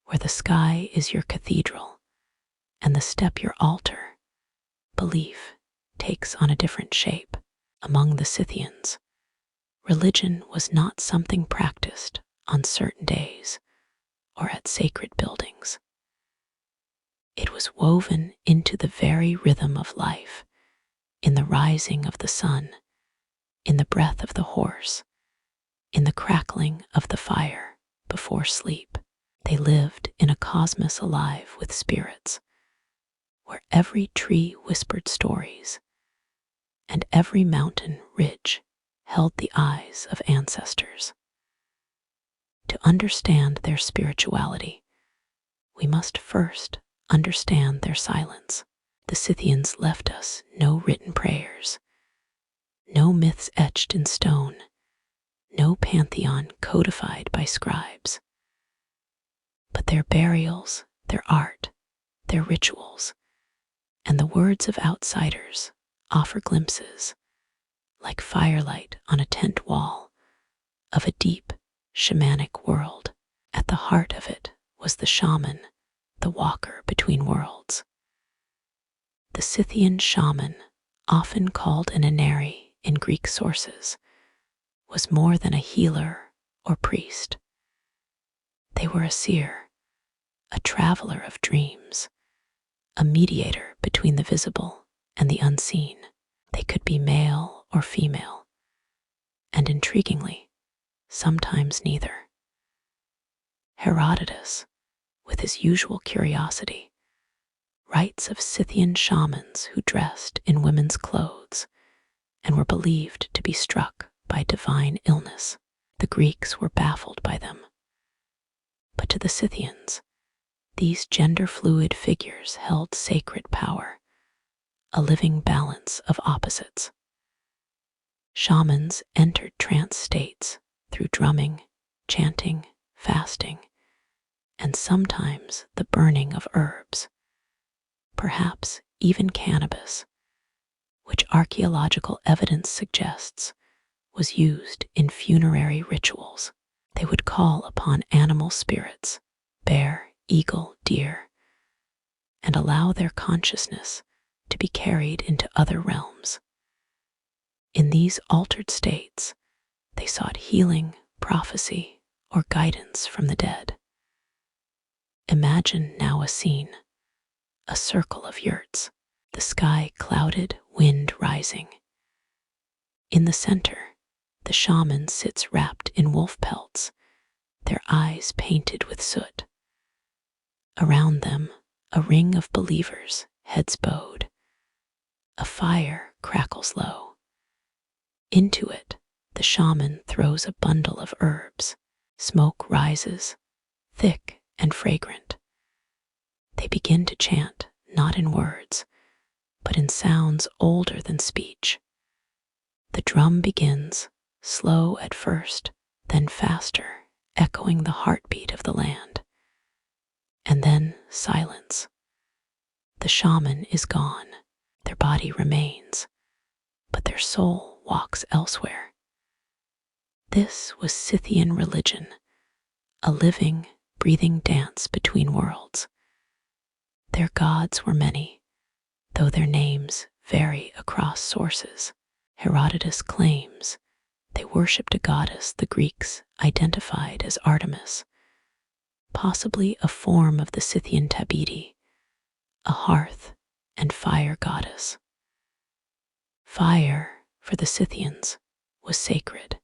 where the sky is your cathedral and the steppe your altar, belief takes on a different shape. Among the Scythians, religion was not something practiced on certain days or at sacred buildings. It was woven into the very rhythm of life, in the rising of the sun, in the breath of the horse, in the crackling of the fire before sleep. They lived in a cosmos alive with spirits, where every tree whispered stories, and every mountain ridge held the eyes of ancestors. To understand their spirituality, we must first understand their silence. The Scythians left us no written prayers, no myths etched in stone, no pantheon codified by scribes. But their burials, their art, their rituals, and the words of outsiders offer glimpses, like firelight on a tent wall, of a deep, shamanic world. At the heart of it was the shaman, the walker between worlds. The Scythian shaman, often called an Inari in Greek sources, was more than a healer or priest. They were a seer, a traveler of dreams, a mediator between the visible and the unseen. They could be male or female, and intriguingly, sometimes neither. Herodotus, with his usual curiosity, writes of Scythian shamans who dressed in women's clothes and were believed to be struck by divine illness. The Greeks were baffled by them. But to the Scythians, these gender-fluid figures held sacred power, a living balance of opposites. Shamans entered trance states through drumming, chanting, fasting, and sometimes the burning of herbs, perhaps even cannabis, which archaeological evidence suggests was used in funerary rituals. They would call upon animal spirits, bear, eagle, deer, and allow their consciousness to be carried into other realms. In these altered states, they sought healing, prophecy, or guidance from the dead. Imagine now a scene, a circle of yurts, the sky clouded, wind rising. In the center, the shaman sits wrapped in wolf pelts, their eyes painted with soot. Around them, a ring of believers, heads bowed. A fire crackles low. Into it, the shaman throws a bundle of herbs. Smoke rises, thick and fragrant. They begin to chant, not in words, but in sounds older than speech. The drum begins, slow at first, then faster, echoing the heartbeat of the land. And then silence. The shaman is gone. Their body remains, but their soul walks elsewhere. This was Scythian religion, a living, breathing dance between worlds. Their gods were many, though their names vary across sources. Herodotus claims they worshipped a goddess the Greeks identified as Artemis, possibly a form of the Scythian Tabidi, a hearth and fire goddess. Fire, for the Scythians, was sacred.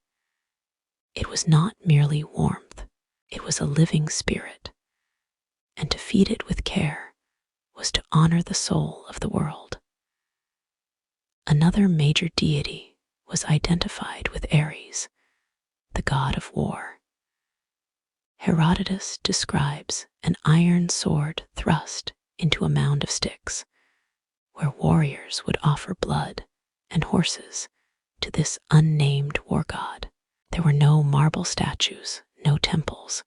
It was not merely warmth, it was a living spirit, and to feed it with care was to honor the soul of the world. Another major deity was identified with Ares, the god of war. Herodotus describes an iron sword thrust into a mound of sticks, where warriors would offer blood and horses to this unnamed war god. There were no marble statues, no temples,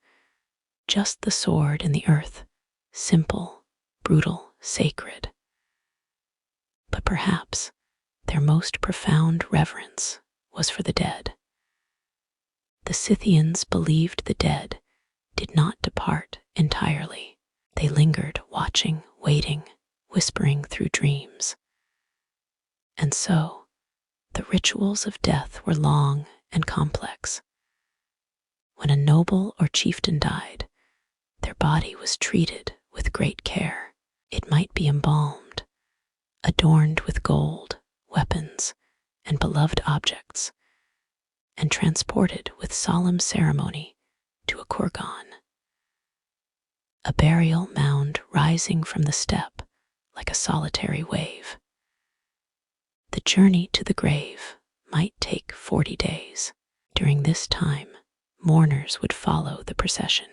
just the sword in the earth, simple, brutal, sacred. But perhaps their most profound reverence was for the dead. The Scythians believed the dead did not depart entirely. They lingered, watching, waiting, whispering through dreams. And so, the rituals of death were long and complex. When a noble or chieftain died, their body was treated with great care. It might be embalmed, adorned with gold, weapons, and beloved objects, and transported with solemn ceremony to a kurgan, a burial mound rising from the steppe like a solitary wave. The journey to the grave might take 40 days. During this time, mourners would follow the procession,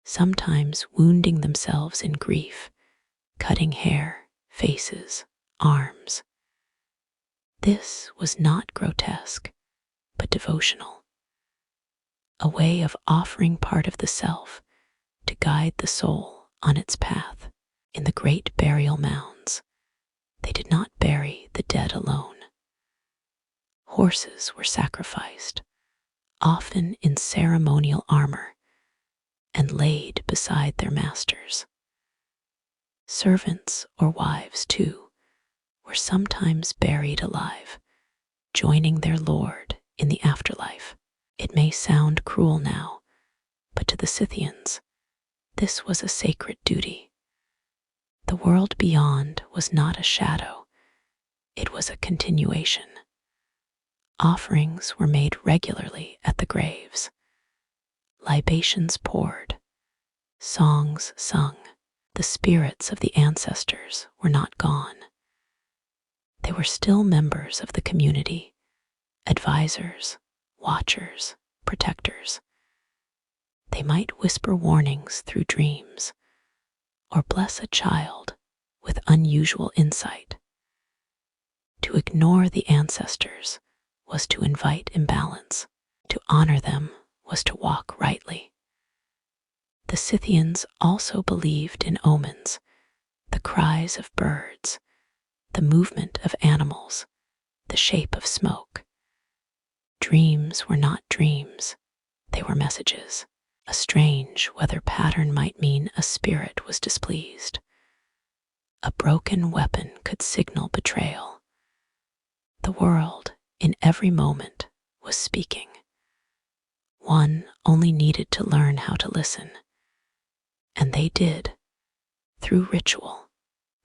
sometimes wounding themselves in grief, cutting hair, faces, arms. This was not grotesque, but devotional, a way of offering part of the self to guide the soul on its path. In the great burial mounds, they did not bury the dead alone. Horses were sacrificed, often in ceremonial armor, and laid beside their masters. Servants or wives, too, were sometimes buried alive, joining their lord in the afterlife. It may sound cruel now, but to the Scythians, this was a sacred duty. The world beyond was not a shadow, it was a continuation. Offerings were made regularly at the graves, libations poured, songs sung. The spirits of the ancestors were not gone. They were still members of the community, advisors, watchers, protectors. They might whisper warnings through dreams, or bless a child with unusual insight. To ignore the ancestors was to invite imbalance. To honor them was to walk rightly. The Scythians also believed in omens, the cries of birds, the movement of animals, the shape of smoke. Dreams were not dreams, they were messages. A strange weather pattern might mean a spirit was displeased. A broken weapon could signal betrayal. The world, in every moment, was speaking. One only needed to learn how to listen. And they did, through ritual,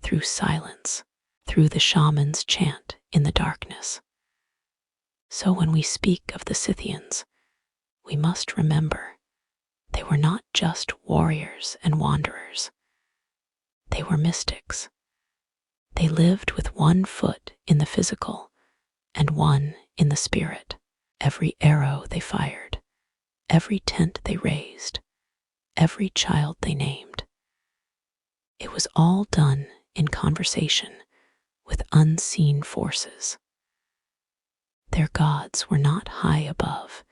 through silence, through the shaman's chant in the darkness. So when we speak of the Scythians, we must remember they were not just warriors and wanderers. They were mystics. They lived with one foot in the physical and one in the spirit. Every arrow they fired, every tent they raised, every child they named. It was all done in conversation with unseen forces. Their gods were not high above,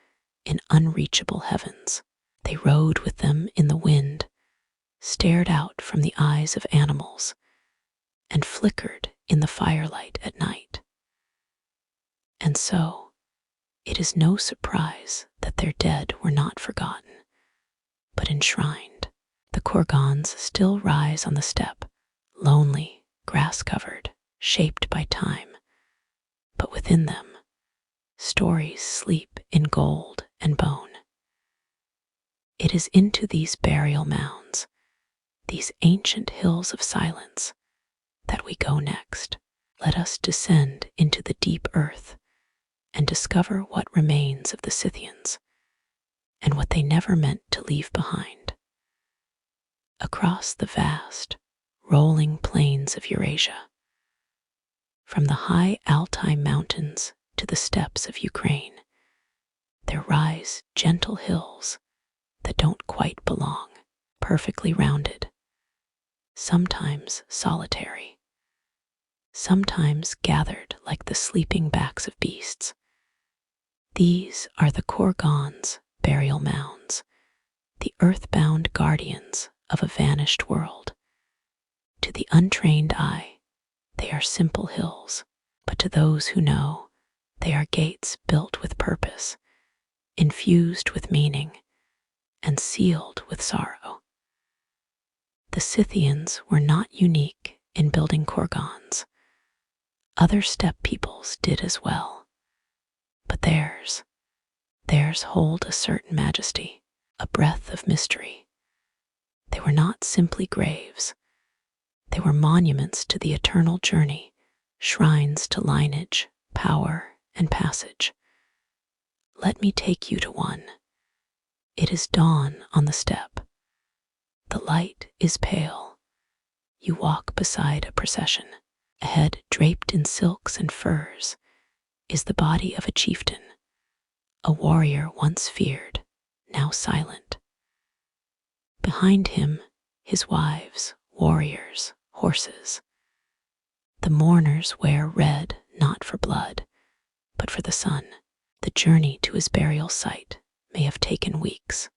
in unreachable heavens. They rode with them in the wind, stared out from the eyes of animals, and flickered in the firelight at night. And so, it is no surprise that their dead were not forgotten, but enshrined. The kurgans still rise on the steppe, lonely, grass-covered, shaped by time, but within them, stories sleep in gold and bone. It is into these burial mounds, these ancient hills of silence, that we go next. Let us descend into the deep earth and discover what remains of the Scythians and what they never meant to leave behind. Across the vast, rolling plains of Eurasia, From the high Altai mountains to the steppes of Ukraine, there rise gentle hills that don't quite belong, perfectly rounded, sometimes solitary, sometimes gathered like the sleeping backs of beasts. These are the Kurgan's burial mounds, the earthbound guardians of a vanished world. To the untrained eye, they are simple hills, but to those who know, they are gates built with purpose, infused with meaning, and sealed with sorrow. The Scythians were not unique in building kurgans. Other steppe peoples did as well, but theirs hold a certain majesty, a breath of mystery. They were not simply graves. They were monuments to the eternal journey, shrines to lineage, power, and passage. Let me take you to one. It is dawn on the steppe. The light is pale. You walk beside a procession. Ahead, draped in silks and furs, is the body of a chieftain, a warrior once feared, now silent. Behind him, his wives, warriors, horses. The mourners wear red not for blood, but for the sun. The journey to his burial site may have taken weeks.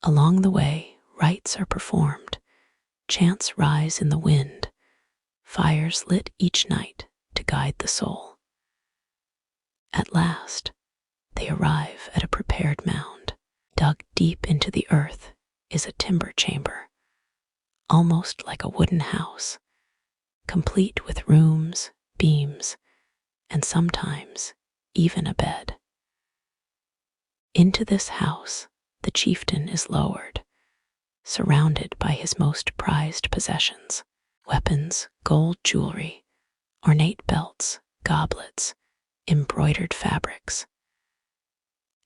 Along the way, rites are performed, chants rise in the wind, fires lit each night to guide the soul. At last, they arrive at a prepared mound. Dug deep into the earth is a timber chamber, almost like a wooden house, complete with rooms, beams, and sometimes even a bed. Into this house, the chieftain is lowered, surrounded by his most prized possessions: weapons, gold jewelry, ornate belts, goblets, embroidered fabrics.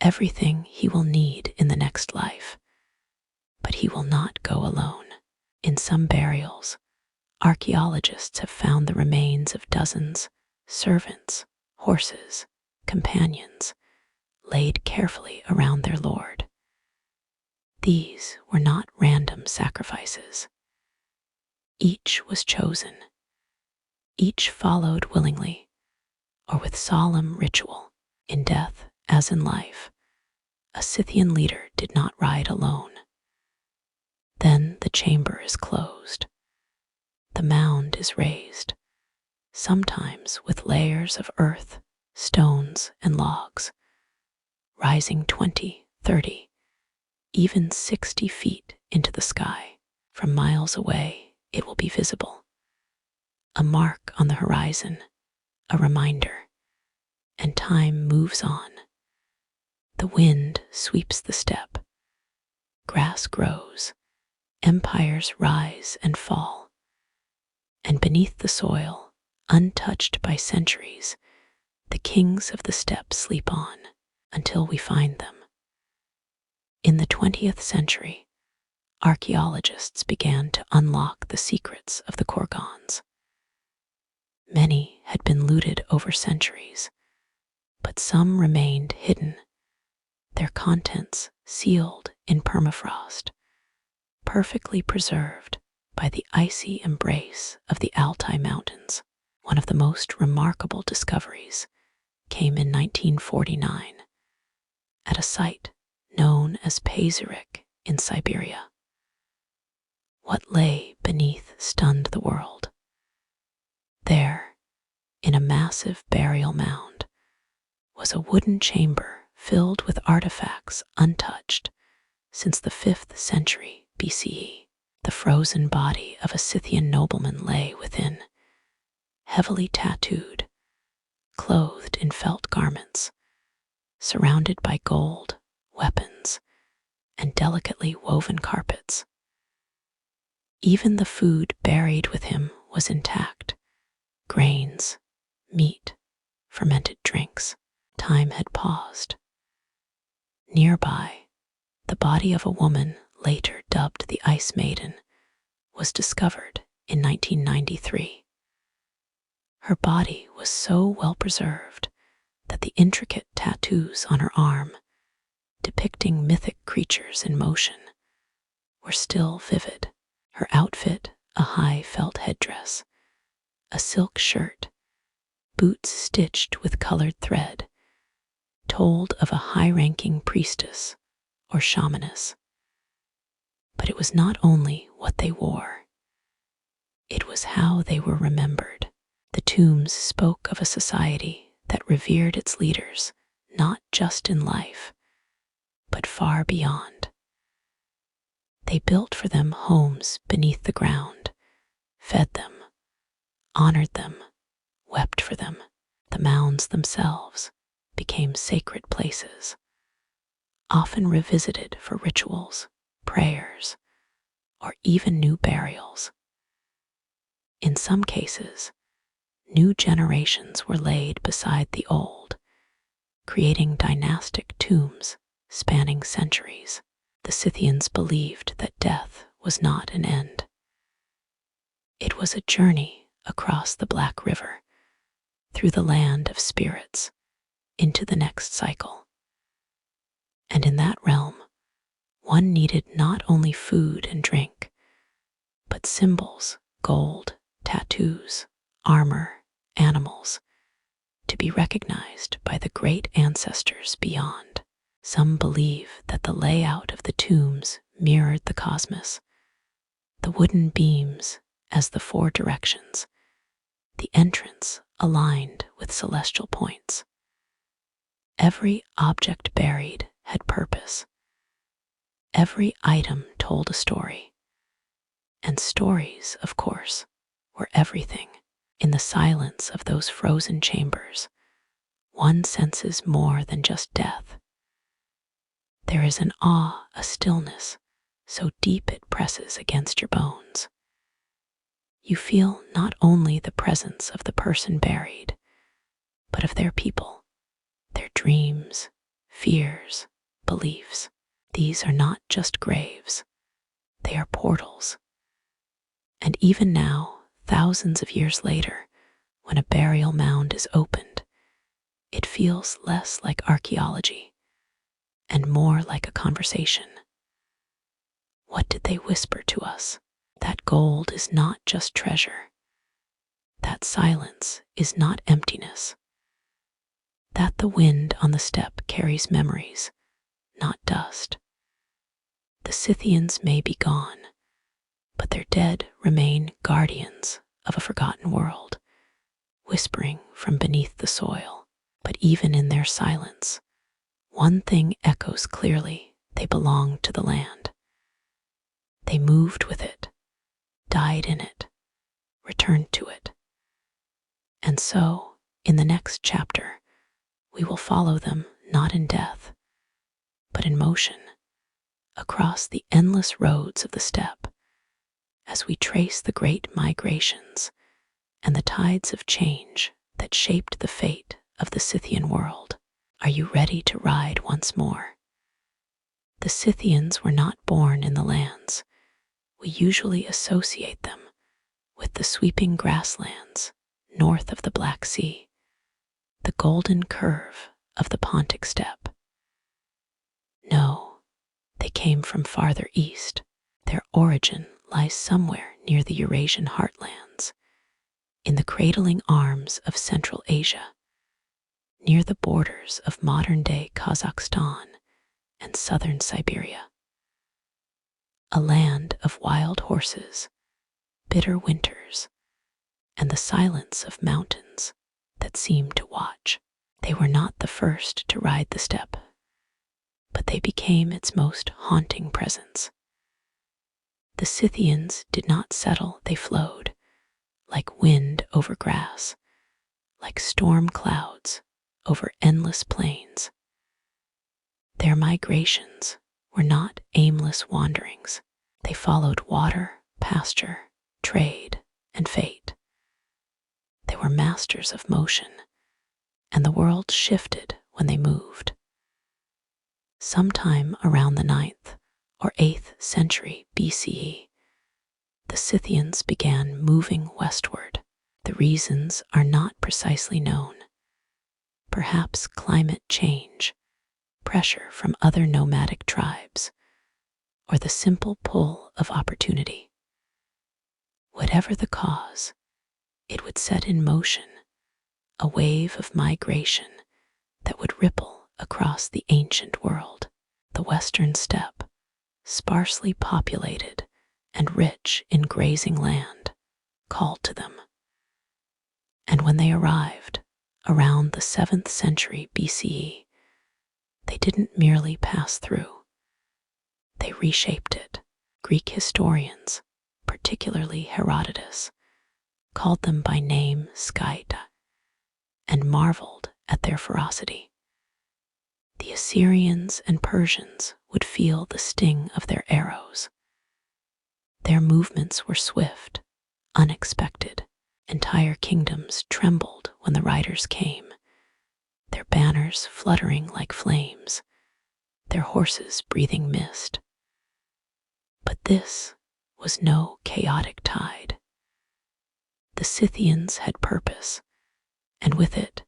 Everything he will need in the next life. But he will not go alone. In some burials, archaeologists have found the remains of dozens, servants, horses, companions, laid carefully around their lord. These were not random sacrifices. Each was chosen. Each followed willingly, or with solemn ritual. In death, as in life, a Scythian leader did not ride alone. Then the chamber is closed. The mound is raised, sometimes with layers of earth, stones, and logs, rising 20, 30, even 60 feet into the sky. From miles away, it will be visible. A mark on the horizon, a reminder, and time moves on. The wind sweeps the steppe. Grass grows, empires rise and fall, and beneath the soil, untouched by centuries, the kings of the steppe sleep on until we find them. In the 20th century, archaeologists began to unlock the secrets of the kurgans. Many had been looted over centuries, but some remained hidden, their contents sealed in permafrost, perfectly preserved by the icy embrace of the Altai Mountains. One of the most remarkable discoveries came in 1949 at a site known as Pazyryk in Siberia. What lay beneath stunned the world. There, in a massive burial mound, was a wooden chamber filled with artifacts untouched since the 5th century BCE. The frozen body of a Scythian nobleman lay within, heavily tattooed, clothed in felt garments, surrounded by gold, weapons, and delicately woven carpets. Even the food buried with him was intact: grains, meat, fermented drinks. Time had paused. Nearby, the body of a woman, later dubbed the Ice Maiden, was discovered in 1993. Her body was so well preserved that the intricate tattoos on her arm, depicting mythic creatures in motion, were still vivid. Her outfit, a high felt headdress, a silk shirt, boots stitched with colored thread, told of a high-ranking priestess or shamaness. But it was not only what they wore, it was how they were remembered. The tombs spoke of a society that revered its leaders not just in life, but far beyond. They built for them homes beneath the ground, fed them, honored them, wept for them. The mounds themselves became sacred places, often revisited for rituals, prayers, or even new burials. In some cases, new generations were laid beside the old, creating dynastic tombs spanning centuries. The Scythians believed that death was not an end. It was a journey across the Black River, through the land of spirits, into the next cycle. And in that realm, one needed not only food and drink, but symbols, gold, tattoos, armor, animals, to be recognized by the great ancestors beyond. Some believe that the layout of the tombs mirrored the cosmos, the wooden beams as the four directions, the entrance aligned with celestial points. Every object buried had purpose. Every item told a story. And stories, of course, were everything. In the silence of those frozen chambers, one senses more than just death. There is an awe, a stillness, so deep it presses against your bones. You feel not only the presence of the person buried, but of their people, their dreams, fears, beliefs. These are not just graves, they are portals. And even now, thousands of years later, when a burial mound is opened, it feels less like archaeology and more like a conversation. What did they whisper to us? That gold is not just treasure. That silence is not emptiness. That the wind on the steppe carries memories, not dust. The Scythians may be gone, but their dead remain guardians of a forgotten world, whispering from beneath the soil. But even in their silence, one thing echoes clearly: they belong to the land. They moved with it, died in it, returned to it. And so, in the next chapter, we will follow them not in death, but in motion, across the endless roads of the steppe, as we trace the great migrations and the tides of change that shaped the fate of the Scythian world. Are you ready to ride once more? The Scythians were not born in the lands we usually associate them with: the sweeping grasslands north of the Black Sea, the golden curve of the Pontic steppe. No, they came from farther east. Their origin lies somewhere near the Eurasian heartlands, in the cradling arms of Central Asia, near the borders of modern-day Kazakhstan and southern Siberia. A land of wild horses, bitter winters, and the silence of mountains that seem to watch. They were not the first to ride the steppe, but they became its most haunting presence. The Scythians did not settle, they flowed, like wind over grass, like storm clouds over endless plains. Their migrations were not aimless wanderings. They followed water, pasture, trade, and fate. They were masters of motion, and the world shifted when they moved. Sometime around the 9th or 8th century BCE, the Scythians began moving westward. The reasons are not precisely known. Perhaps climate change, pressure from other nomadic tribes, or the simple pull of opportunity. Whatever the cause, it would set in motion a wave of migration that would ripple across the ancient world. The western steppe, sparsely populated and rich in grazing land, called to them. And when they arrived, around the 7th century BCE, they didn't merely pass through. They reshaped it. Greek historians, particularly Herodotus, called them by name Scythians and marveled at their ferocity. The Assyrians and Persians would feel the sting of their arrows. Their movements were swift, unexpected. Entire kingdoms trembled when the riders came, their banners fluttering like flames, their horses breathing mist. But this was no chaotic tide. The Scythians had purpose, and with it,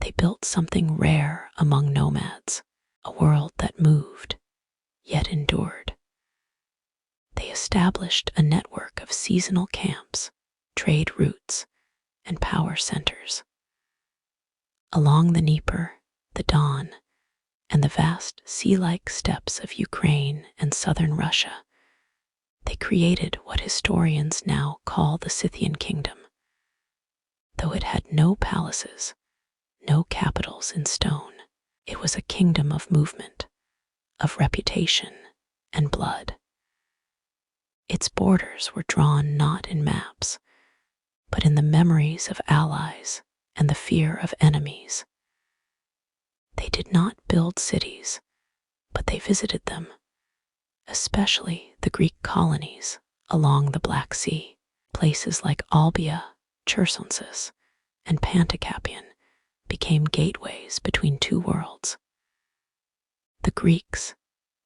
they built something rare among nomads, a world that moved, yet endured. They established a network of seasonal camps, trade routes, and power centers. Along the Dnieper, the Don, and the vast sea-like steppes of Ukraine and southern Russia, they created what historians now call the Scythian kingdom. Though it had no palaces, no capitals in stone, it was a kingdom of movement, of reputation and blood. Its borders were drawn not in maps, but in the memories of allies and the fear of enemies. They did not build cities, but they visited them, especially the Greek colonies along the Black Sea. Places like Olbia, Chersonesus, and Panticapaeon became gateways between two worlds. The Greeks,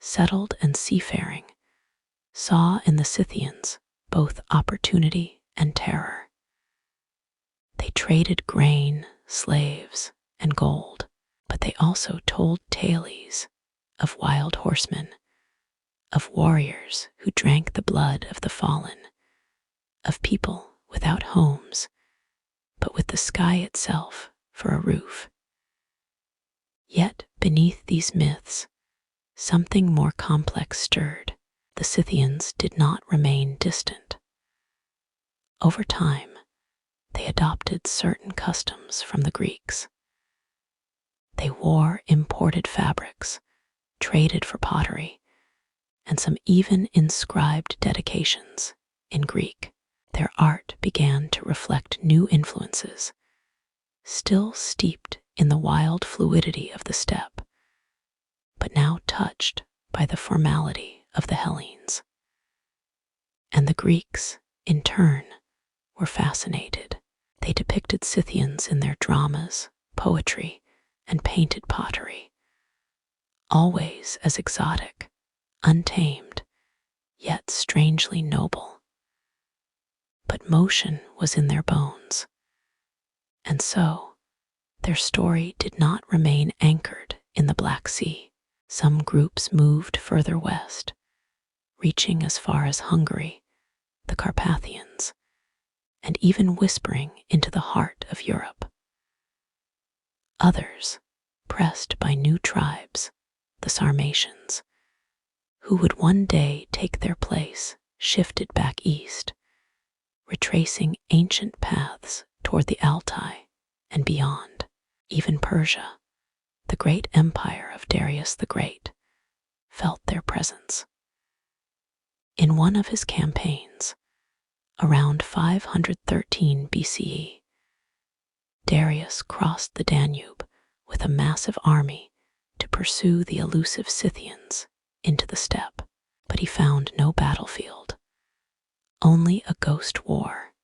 settled and seafaring, saw in the Scythians both opportunity and terror. They traded grain, slaves, and gold, but they also told tales of wild horsemen, of warriors who drank the blood of the fallen, of people without homes, but with the sky itself for a roof. Yet beneath these myths, something more complex stirred. The Scythians did not remain distant. Over time, they adopted certain customs from the Greeks. They wore imported fabrics, traded for pottery, and some even inscribed dedications in Greek. Their art began to reflect new influences, still steeped in the wild fluidity of the steppe, but now touched by the formality of the Hellenes. And the Greeks, in turn, were fascinated. They depicted Scythians in their dramas, poetry, and painted pottery, always as exotic, untamed, yet strangely noble. But motion was in their bones, and so their story did not remain anchored in the Black Sea. Some groups moved further west, reaching as far as Hungary, the Carpathians, and even whispering into the heart of Europe. Others, pressed by new tribes, the Sarmatians, who would one day take their place, shifted back east, retracing ancient paths toward the Altai and beyond. Even Persia, the great empire of Darius the Great, felt their presence. In one of his campaigns, around 513 BCE, Darius crossed the Danube with a massive army to pursue the elusive Scythians into the steppe, but he found no battlefield, only a ghost war.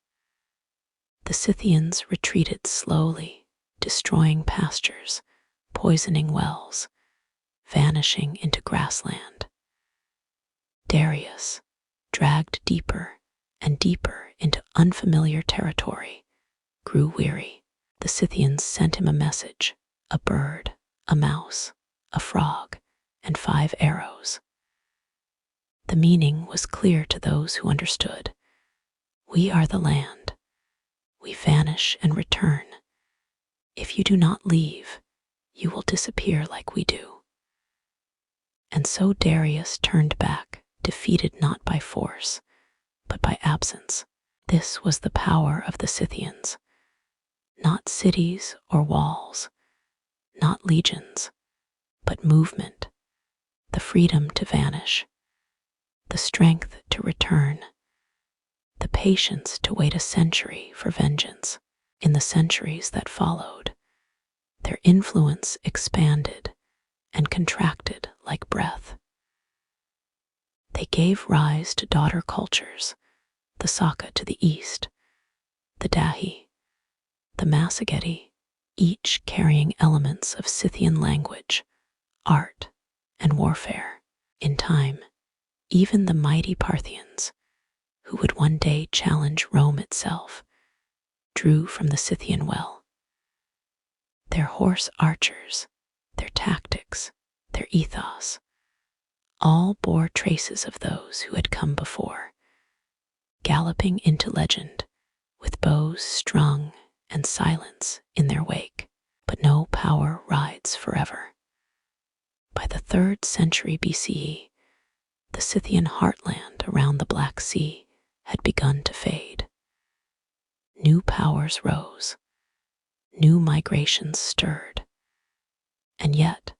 The Scythians retreated slowly, destroying pastures, poisoning wells, vanishing into grassland. Darius, dragged deeper and deeper into unfamiliar territory, grew weary. The Scythians sent him a message: a bird, a mouse, a frog, and 5 arrows. The meaning was clear to those who understood. We are the land. We vanish and return. If you do not leave, you will disappear like we do. And so Darius turned back, defeated not by force, but by absence. This was the power of the Scythians. Not cities or walls, not legions, but movement, the freedom to vanish, the strength to return, the patience to wait a century for vengeance. In the centuries that followed, their influence expanded and contracted like breath. They gave rise to daughter cultures, the Saka to the east, the Dahi, the Massageti, each carrying elements of Scythian language, art, and warfare. In time, even the mighty Parthians, who would one day challenge Rome itself, drew from the Scythian well. Their horse archers, their tactics, their ethos, all bore traces of those who had come before, galloping into legend with bows strung and silence in their wake. But no power rides forever. By the 3rd century BCE, the Scythian heartland around the Black Sea had begun to fade. New powers rose, new migrations stirred, and yet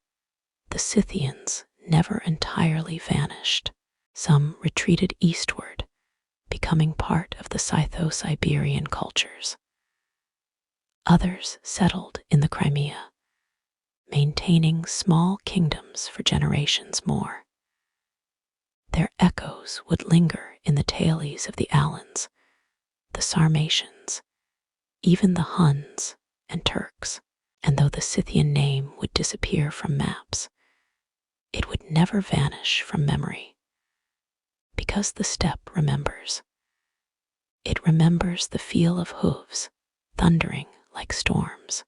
the Scythians never entirely vanished. Some retreated eastward, becoming part of the Scytho-Siberian cultures. Others settled in the Crimea, maintaining small kingdoms for generations more. Their echoes would linger in the tailies of the Alans, the Sarmatians, even the Huns and Turks. And though the Scythian name would disappear from maps, it would never vanish from memory. Because the steppe remembers. It remembers the feel of hooves, thundering like storms.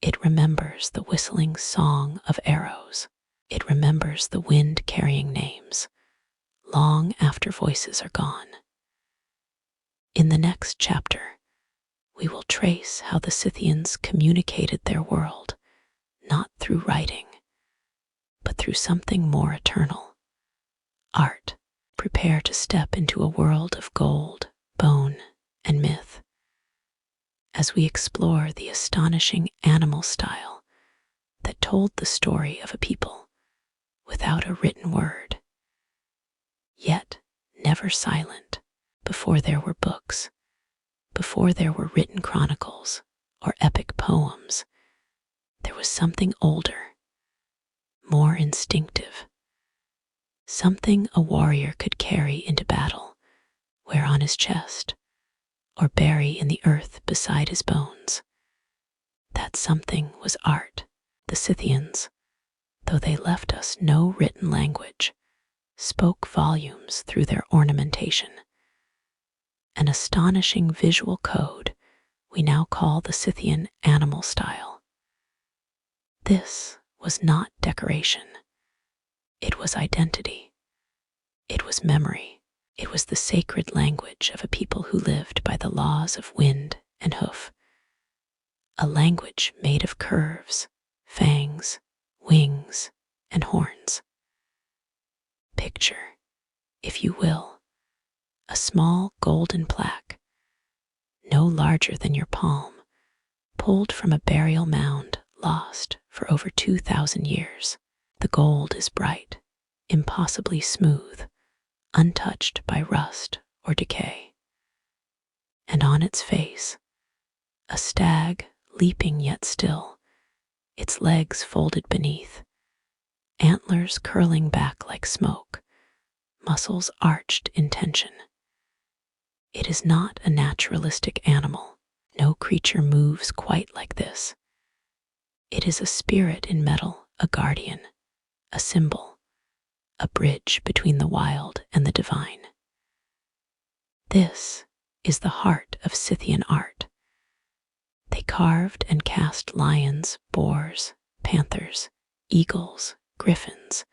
It remembers the whistling song of arrows. It remembers the wind carrying names, long after voices are gone. In the next chapter, we will trace how the Scythians communicated their world, not through writing, but through something more eternal: art. Prepare to step into a world of gold, bone, and myth, as we explore the astonishing animal style that told the story of a people without a written word, yet never silent. Before there were books, before there were written chronicles or epic poems, there was something older, more instinctive, something a warrior could carry into battle, wear on his chest, or bury in the earth beside his bones. That something was art. The Scythians, though they left us no written language, spoke volumes through their ornamentation. An astonishing visual code we now call the Scythian animal style. This was not decoration. It was identity. It was memory. It was the sacred language of a people who lived by the laws of wind and hoof. A language made of curves, fangs, wings, and horns. Picture, if you will, a small golden plaque, no larger than your palm, pulled from a burial mound lost for over 2,000 years. The gold is bright, impossibly smooth, untouched by rust or decay. And on its face, a stag leaping yet still, its legs folded beneath, antlers curling back like smoke, muscles arched in tension. It is not a naturalistic animal. No creature moves quite like this. It is a spirit in metal, a guardian, a symbol, a bridge between the wild and the divine. This is the heart of Scythian art, They carved and cast lions, boars, panthers, eagles, griffins,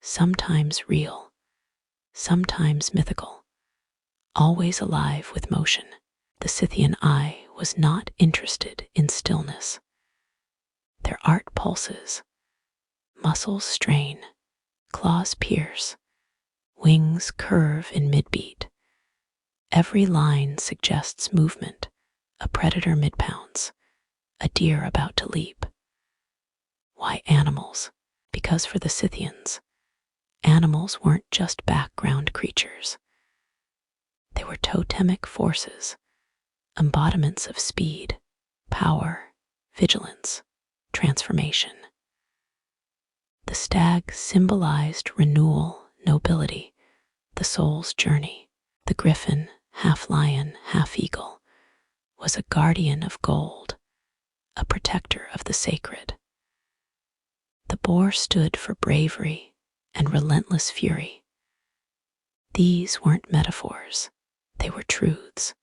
sometimes real, sometimes mythical, always alive with motion. The Scythian eye was not interested in stillness. Their art pulses, muscles strain, claws pierce, wings curve in mid-beat. Every line suggests movement, a predator mid-pounce, a deer about to leap. Why animals? Because for the Scythians, animals weren't just background creatures. They were totemic forces, embodiments of speed, power, vigilance, transformation. The stag symbolized renewal, nobility, the soul's journey. The griffin, half lion, half eagle, was a guardian of gold, a protector of the sacred. The boar stood for bravery and relentless fury. These weren't metaphors, they were truths.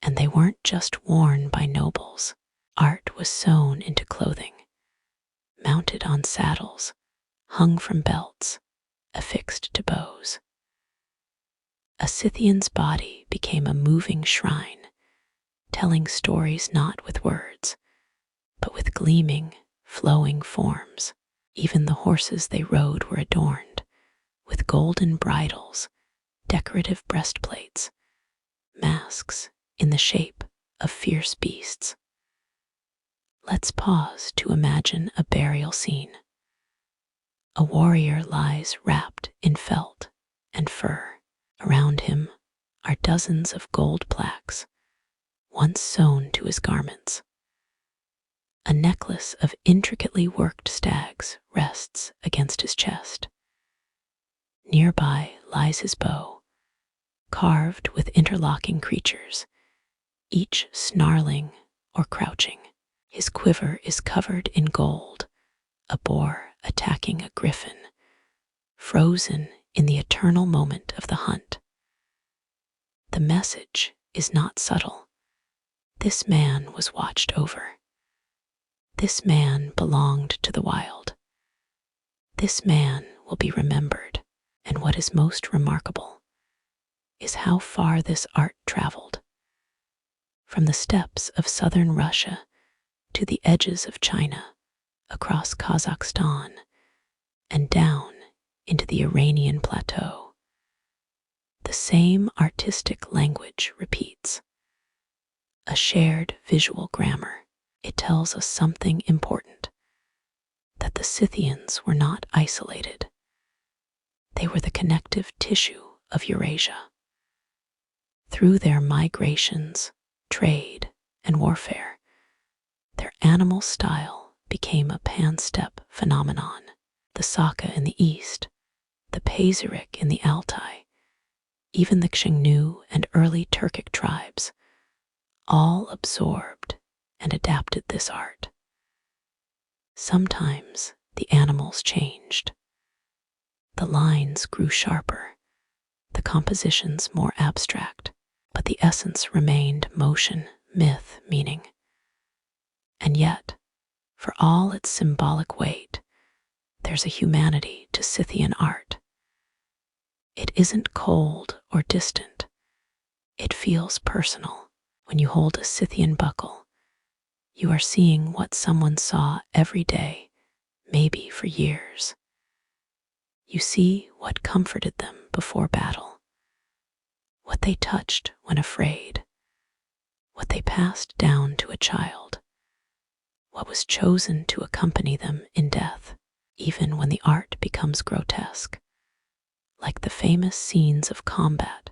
And they weren't just worn by nobles. Art was sewn into clothing, mounted on saddles, hung from belts, affixed to bows. A Scythian's body became a moving shrine, telling stories not with words, but with gleaming, flowing forms. Even the horses they rode were adorned with golden bridles, decorative breastplates, masks in the shape of fierce beasts. Let's pause to imagine a burial scene. A warrior lies wrapped in felt and fur. Around him are dozens of gold plaques, once sewn to his garments. A necklace of intricately worked stags rests against his chest. Nearby lies his bow, carved with interlocking creatures, each snarling or crouching. His quiver is covered in gold, a boar attacking a griffin, frozen in the eternal moment of the hunt. The message is not subtle. This man was watched over. This man belonged to the wild. This man will be remembered. And what is most remarkable is how far this art traveled. From the steppes of southern Russia to the edges of China, across Kazakhstan, and down into the Iranian plateau. The same artistic language repeats. A shared visual grammar. It tells us something important, that the Scythians were not isolated. They were the connective tissue of Eurasia. Through their migrations, trade, and warfare, their animal style became a pan-steppe phenomenon. The Saka in the east, the Pazyryk in the Altai, even the Xiongnu and early Turkic tribes, all absorbed and adapted this art. Sometimes the animals changed. The lines grew sharper, the compositions more abstract, but the essence remained motion, myth, meaning. And yet, for all its symbolic weight, there's a humanity to Scythian art. It isn't cold or distant. It feels personal. When you hold a Scythian buckle, you are seeing what someone saw every day, maybe for years. You see what comforted them before battle, what they touched when afraid, what they passed down to a child, what was chosen to accompany them in death, even when the art becomes grotesque, like the famous scenes of combat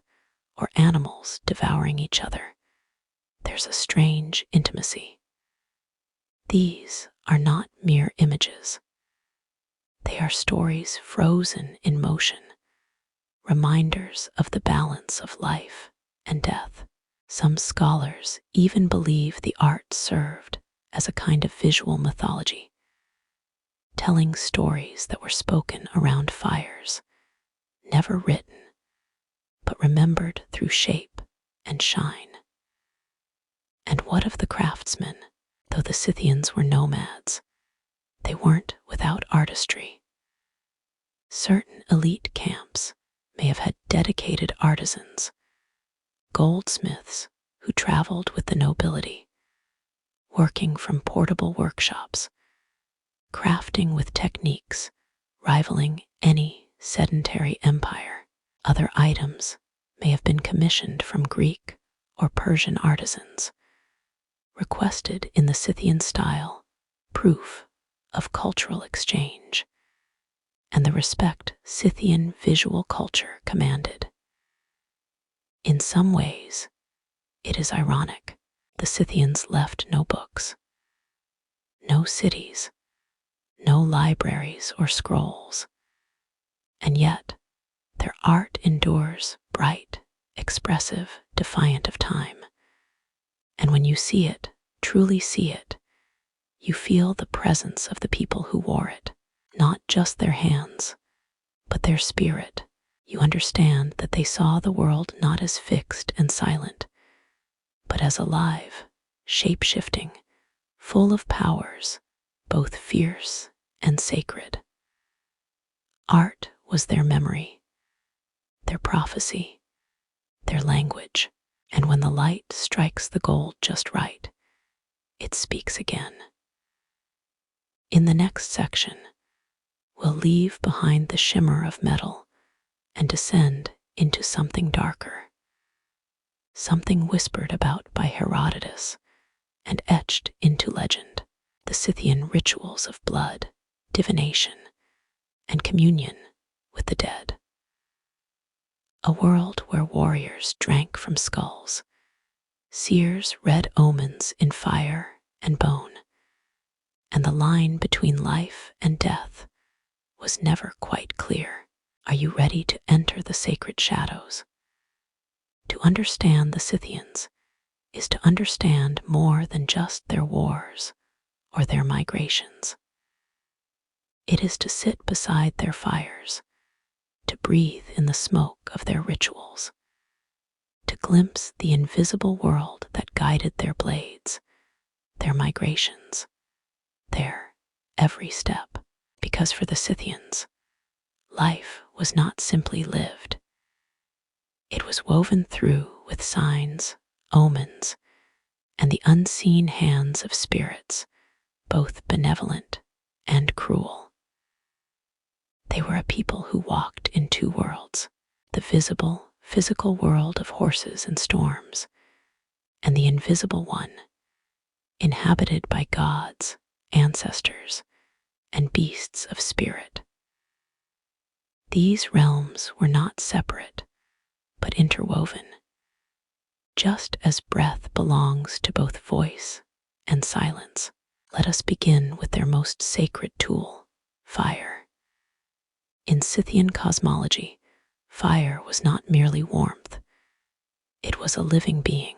or animals devouring each other. There's a strange intimacy. These are not mere images. They are stories frozen in motion, reminders of the balance of life and death. Some scholars even believe the art served as a kind of visual mythology, telling stories that were spoken around fires, never written, but remembered through shape and shine. And what of the craftsmen? Though the Scythians were nomads, they weren't without artistry. Certain elite camps may have had dedicated artisans, goldsmiths who traveled with the nobility, working from portable workshops, crafting with techniques rivaling any sedentary empire. Other items may have been commissioned from Greek or Persian artisans, requested in the Scythian style, proof of cultural exchange and the respect Scythian visual culture commanded. In some ways, it is ironic the Scythians left no books, no cities, no libraries or scrolls, and yet their art endures bright, expressive, defiant of time. And when you see it, truly see it, you feel the presence of the people who wore it, not just their hands, but their spirit. You understand that they saw the world not as fixed and silent, but as alive, shape-shifting, full of powers, both fierce and sacred. Art was their memory, their prophecy, their language, and when the light strikes the gold just right, it speaks again. In the next section, we'll leave behind the shimmer of metal and descend into something darker, something whispered about by Herodotus and etched into legend, the Scythian rituals of blood, divination, and communion with the dead. A world where warriors drank from skulls, seers read omens in fire and bone, and the line between life and death was never quite clear. Are you ready to enter the sacred shadows? To understand the Scythians is to understand more than just their wars or their migrations. It is to sit beside their fires, to breathe in the smoke of their rituals, to glimpse the invisible world that guided their blades, their migrations, their every step. Because for the Scythians, life was not simply lived. It was woven through with signs, omens, and the unseen hands of spirits, both benevolent and cruel. They were a people who walked in two worlds, the visible, physical world of horses and storms, and the invisible one, inhabited by gods, ancestors, and beasts of spirit. These realms were not separate, but interwoven, just as breath belongs to both voice and silence. Let us begin with their most sacred tool, fire. In Scythian cosmology, fire was not merely warmth, it was a living being.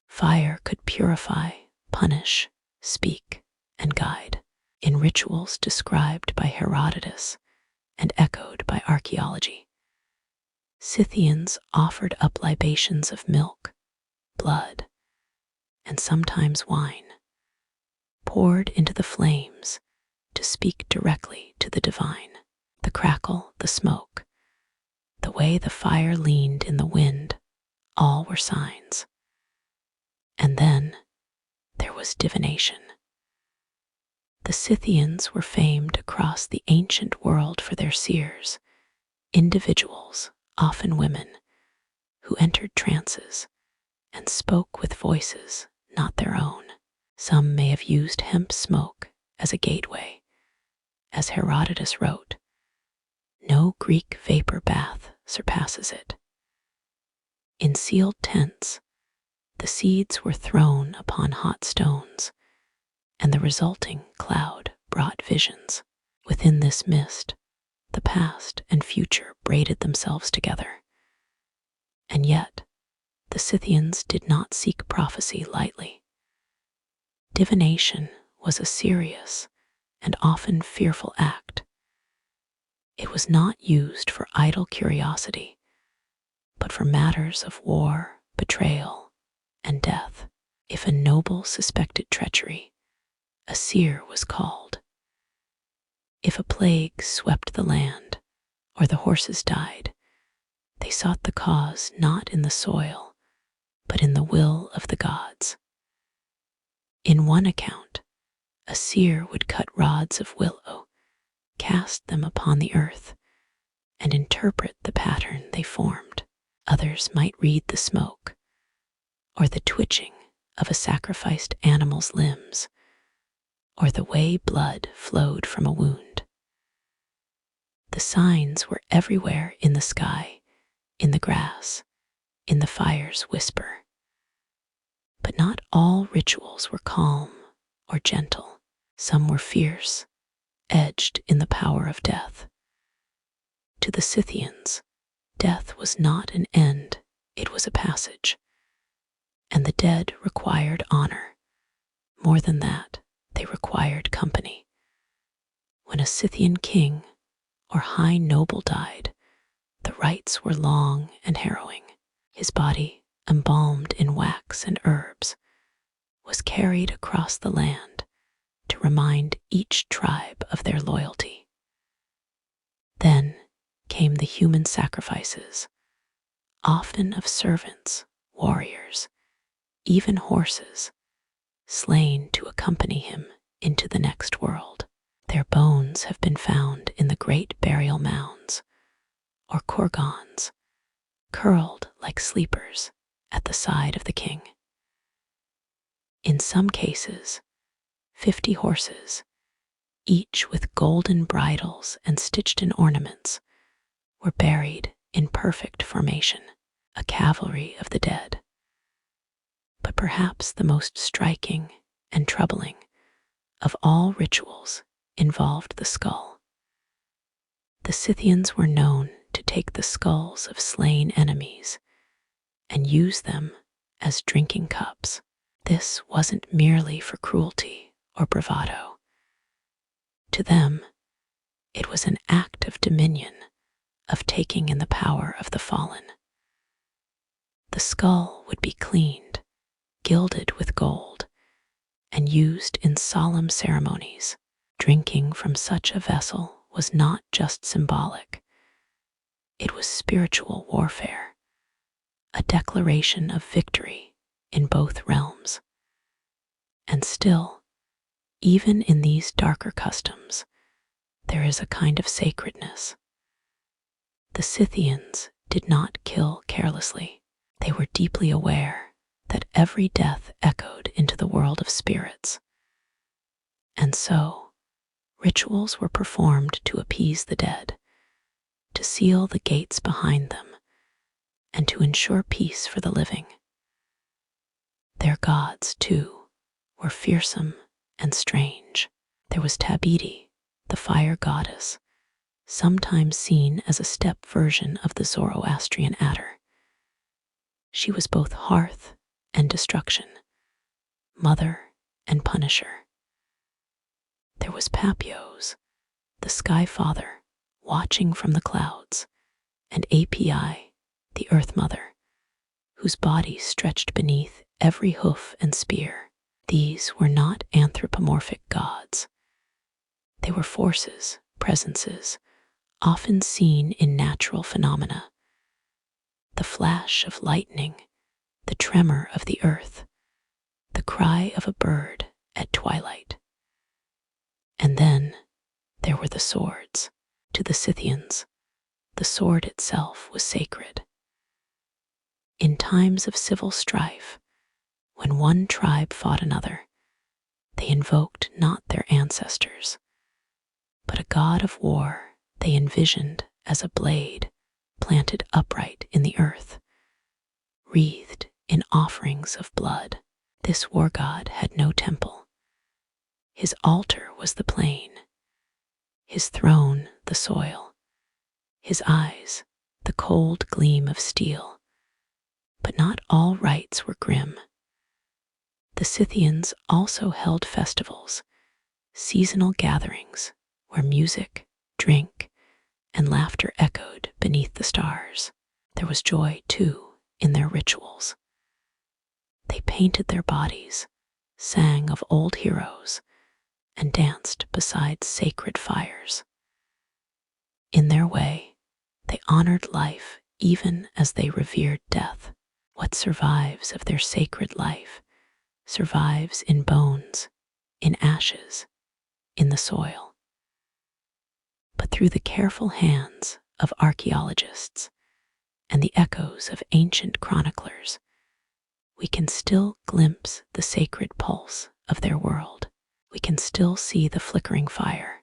Fire could purify, punish, speak, and guide. In rituals described by Herodotus and echoed by archaeology, Scythians offered up libations of milk, blood, and sometimes wine, poured into the flames to speak directly to the divine. The crackle, the smoke, the way the fire leaned in the wind, all were signs. And then there was divination. The Scythians were famed across the ancient world for their seers, individuals, often women, who entered trances and spoke with voices not their own. Some may have used hemp smoke as a gateway. As Herodotus wrote, no Greek vapor bath surpasses it. In sealed tents, the seeds were thrown upon hot stones, and the resulting cloud brought visions. Within this mist, the past and future braided themselves together. And yet, the Scythians did not seek prophecy lightly. Divination was a serious and often fearful act. It was not used for idle curiosity, but for matters of war, betrayal, and death. If a noble suspected treachery, a seer was called. If a plague swept the land, or the horses died, they sought the cause not in the soil, but in the will of the gods. In one account, a seer would cut rods of willow, cast them upon the earth, and interpret the pattern they formed. Others might read the smoke, or the twitching of a sacrificed animal's limbs, or the way blood flowed from a wound. The signs were everywhere in the sky, in the grass, in the fire's whisper. But not all rituals were calm or gentle. Some were fierce, edged in the power of death. To the Scythians, death was not an end, it was a passage. And the dead required honor. More than that, they required company. When a Scythian king or high noble died, the rites were long and harrowing. His body, embalmed in wax and herbs, was carried across the land to remind each tribe of their loyalty. Then came the human sacrifices, often of servants, warriors, even horses, slain to accompany him into the next world. Their bones have been found in the great burial mounds, or kurgans, curled like sleepers at the side of the king. In some cases, 50 horses, each with golden bridles and stitched-in ornaments, were buried in perfect formation, a cavalry of the dead. But perhaps the most striking and troubling of all rituals involved the skull. The Scythians were known to take the skulls of slain enemies and use them as drinking cups. This wasn't merely for cruelty or bravado. To them, it was an act of dominion, of taking in the power of the fallen. The skull would be cleaned, gilded with gold, and used in solemn ceremonies. Drinking from such a vessel was not just symbolic. It was spiritual warfare, a declaration of victory in both realms. And still, even in these darker customs, there is a kind of sacredness. The Scythians did not kill carelessly. They were deeply aware that every death echoed into the world of spirits. And so, rituals were performed to appease the dead, to seal the gates behind them, and to ensure peace for the living. Their gods, too, were fearsome and strange. There was Tabidi, the fire goddess, sometimes seen as a step version of the Zoroastrian adder. She was both hearth and destruction, mother and punisher. There was Papios, the sky father, watching from the clouds, and Api, the earth mother, whose body stretched beneath every hoof and spear. These were not anthropomorphic gods. They were forces, presences, often seen in natural phenomena. The flash of lightning, the tremor of the earth, the cry of a bird at twilight. And then there were the swords. To the Scythians, the sword itself was sacred. In times of civil strife, when one tribe fought another, they invoked not their ancestors, but a god of war they envisioned as a blade planted upright in the earth, wreathed in offerings of blood. This war god had no temple. His altar was the plain, his throne the soil, his eyes the cold gleam of steel. But not all rites were grim. The Scythians also held festivals, seasonal gatherings where music, drink, and laughter echoed beneath the stars. There was joy, too, in their rituals. They painted their bodies, sang of old heroes, and danced beside sacred fires. In their way, they honored life even as they revered death. What survives of their sacred life survives in bones, in ashes, in the soil. But through the careful hands of archaeologists and the echoes of ancient chroniclers, we can still glimpse the sacred pulse of their world. We can still see the flickering fire,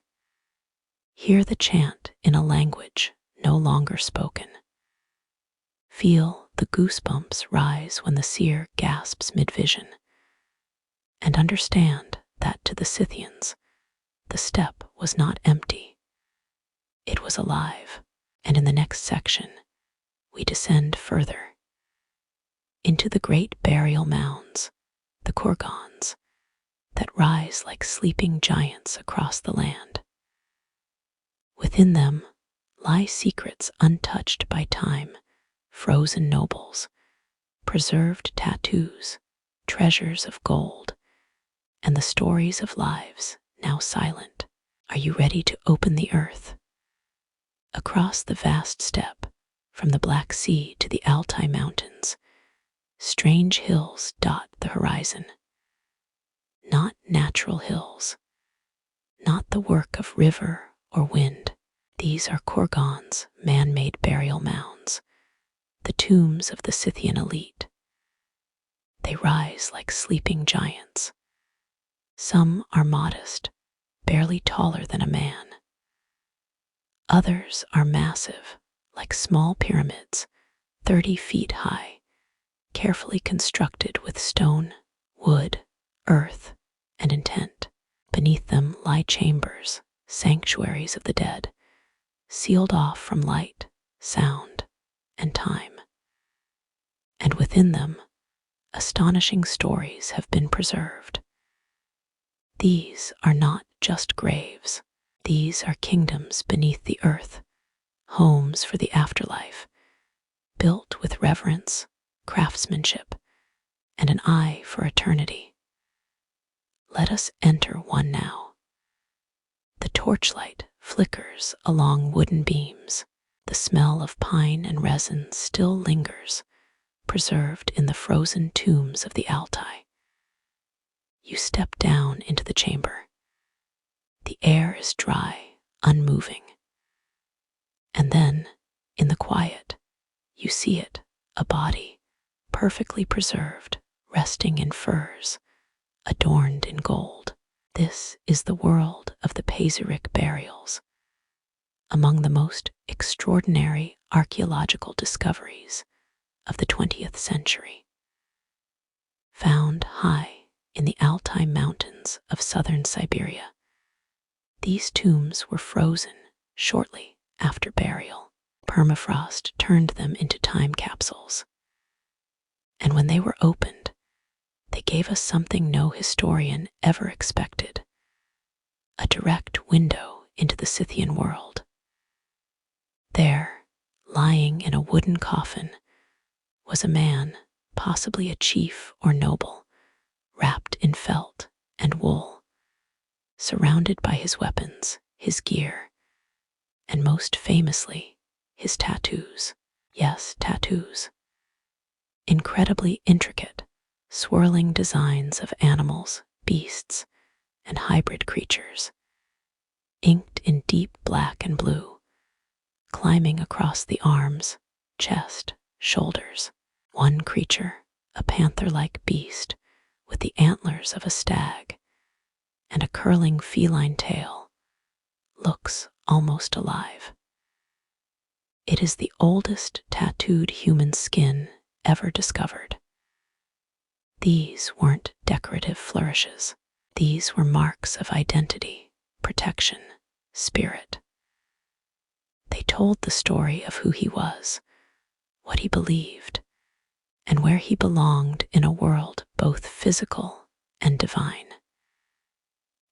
hear the chant in a language no longer spoken, feel the goosebumps rise when the seer gasps mid-vision, and understand that to the Scythians, the steppe was not empty, it was alive. And in the next section, we descend further into the great burial mounds, the kurgans, that rise like sleeping giants across the land. Within them lie secrets untouched by time, frozen nobles, preserved tattoos, treasures of gold, and the stories of lives now silent. Are you ready to open the earth? Across the vast steppe, from the Black Sea to the Altai Mountains, strange hills dot the horizon. Not natural hills, not the work of river or wind. These are kurgans, man-made burial mounds, the tombs of the Scythian elite. They rise like sleeping giants. Some are modest, barely taller than a man. Others are massive, like small pyramids, 30 feet high, carefully constructed with stone, wood, earth, and intent. Beneath them lie chambers, sanctuaries of the dead, sealed off from light, sound, and time. And within them, astonishing stories have been preserved. These are not just graves. These are kingdoms beneath the earth, homes for the afterlife, built with reverence, craftsmanship, and an eye for eternity. Let us enter one now. The torchlight flickers along wooden beams. The smell of pine and resin still lingers, preserved in the frozen tombs of the Altai. You step down into the chamber. The air is dry, unmoving. And then, in the quiet, you see it, a body, perfectly preserved, resting in furs, adorned in gold. This is the world of the Pazyryk burials, among the most extraordinary archaeological discoveries of the 20th century. Found high in the Altai Mountains of southern Siberia, these tombs were frozen shortly after burial. Permafrost turned them into time capsules. And when they were opened, they gave us something no historian ever expected: a direct window into the Scythian world. There, lying in a wooden coffin, was a man, possibly a chief or noble, wrapped in felt and wool, surrounded by his weapons, his gear, and most famously, his tattoos. Yes, tattoos. Incredibly intricate, swirling designs of animals, beasts, and hybrid creatures, inked in deep black and blue, climbing across the arms, chest, shoulders. One creature, a panther-like beast, with the antlers of a stag and a curling feline tail, looks almost alive. It is the oldest tattooed human skin ever discovered. These weren't decorative flourishes. These were marks of identity, protection, spirit. They told the story of who he was, what he believed, and where he belonged in a world both physical and divine.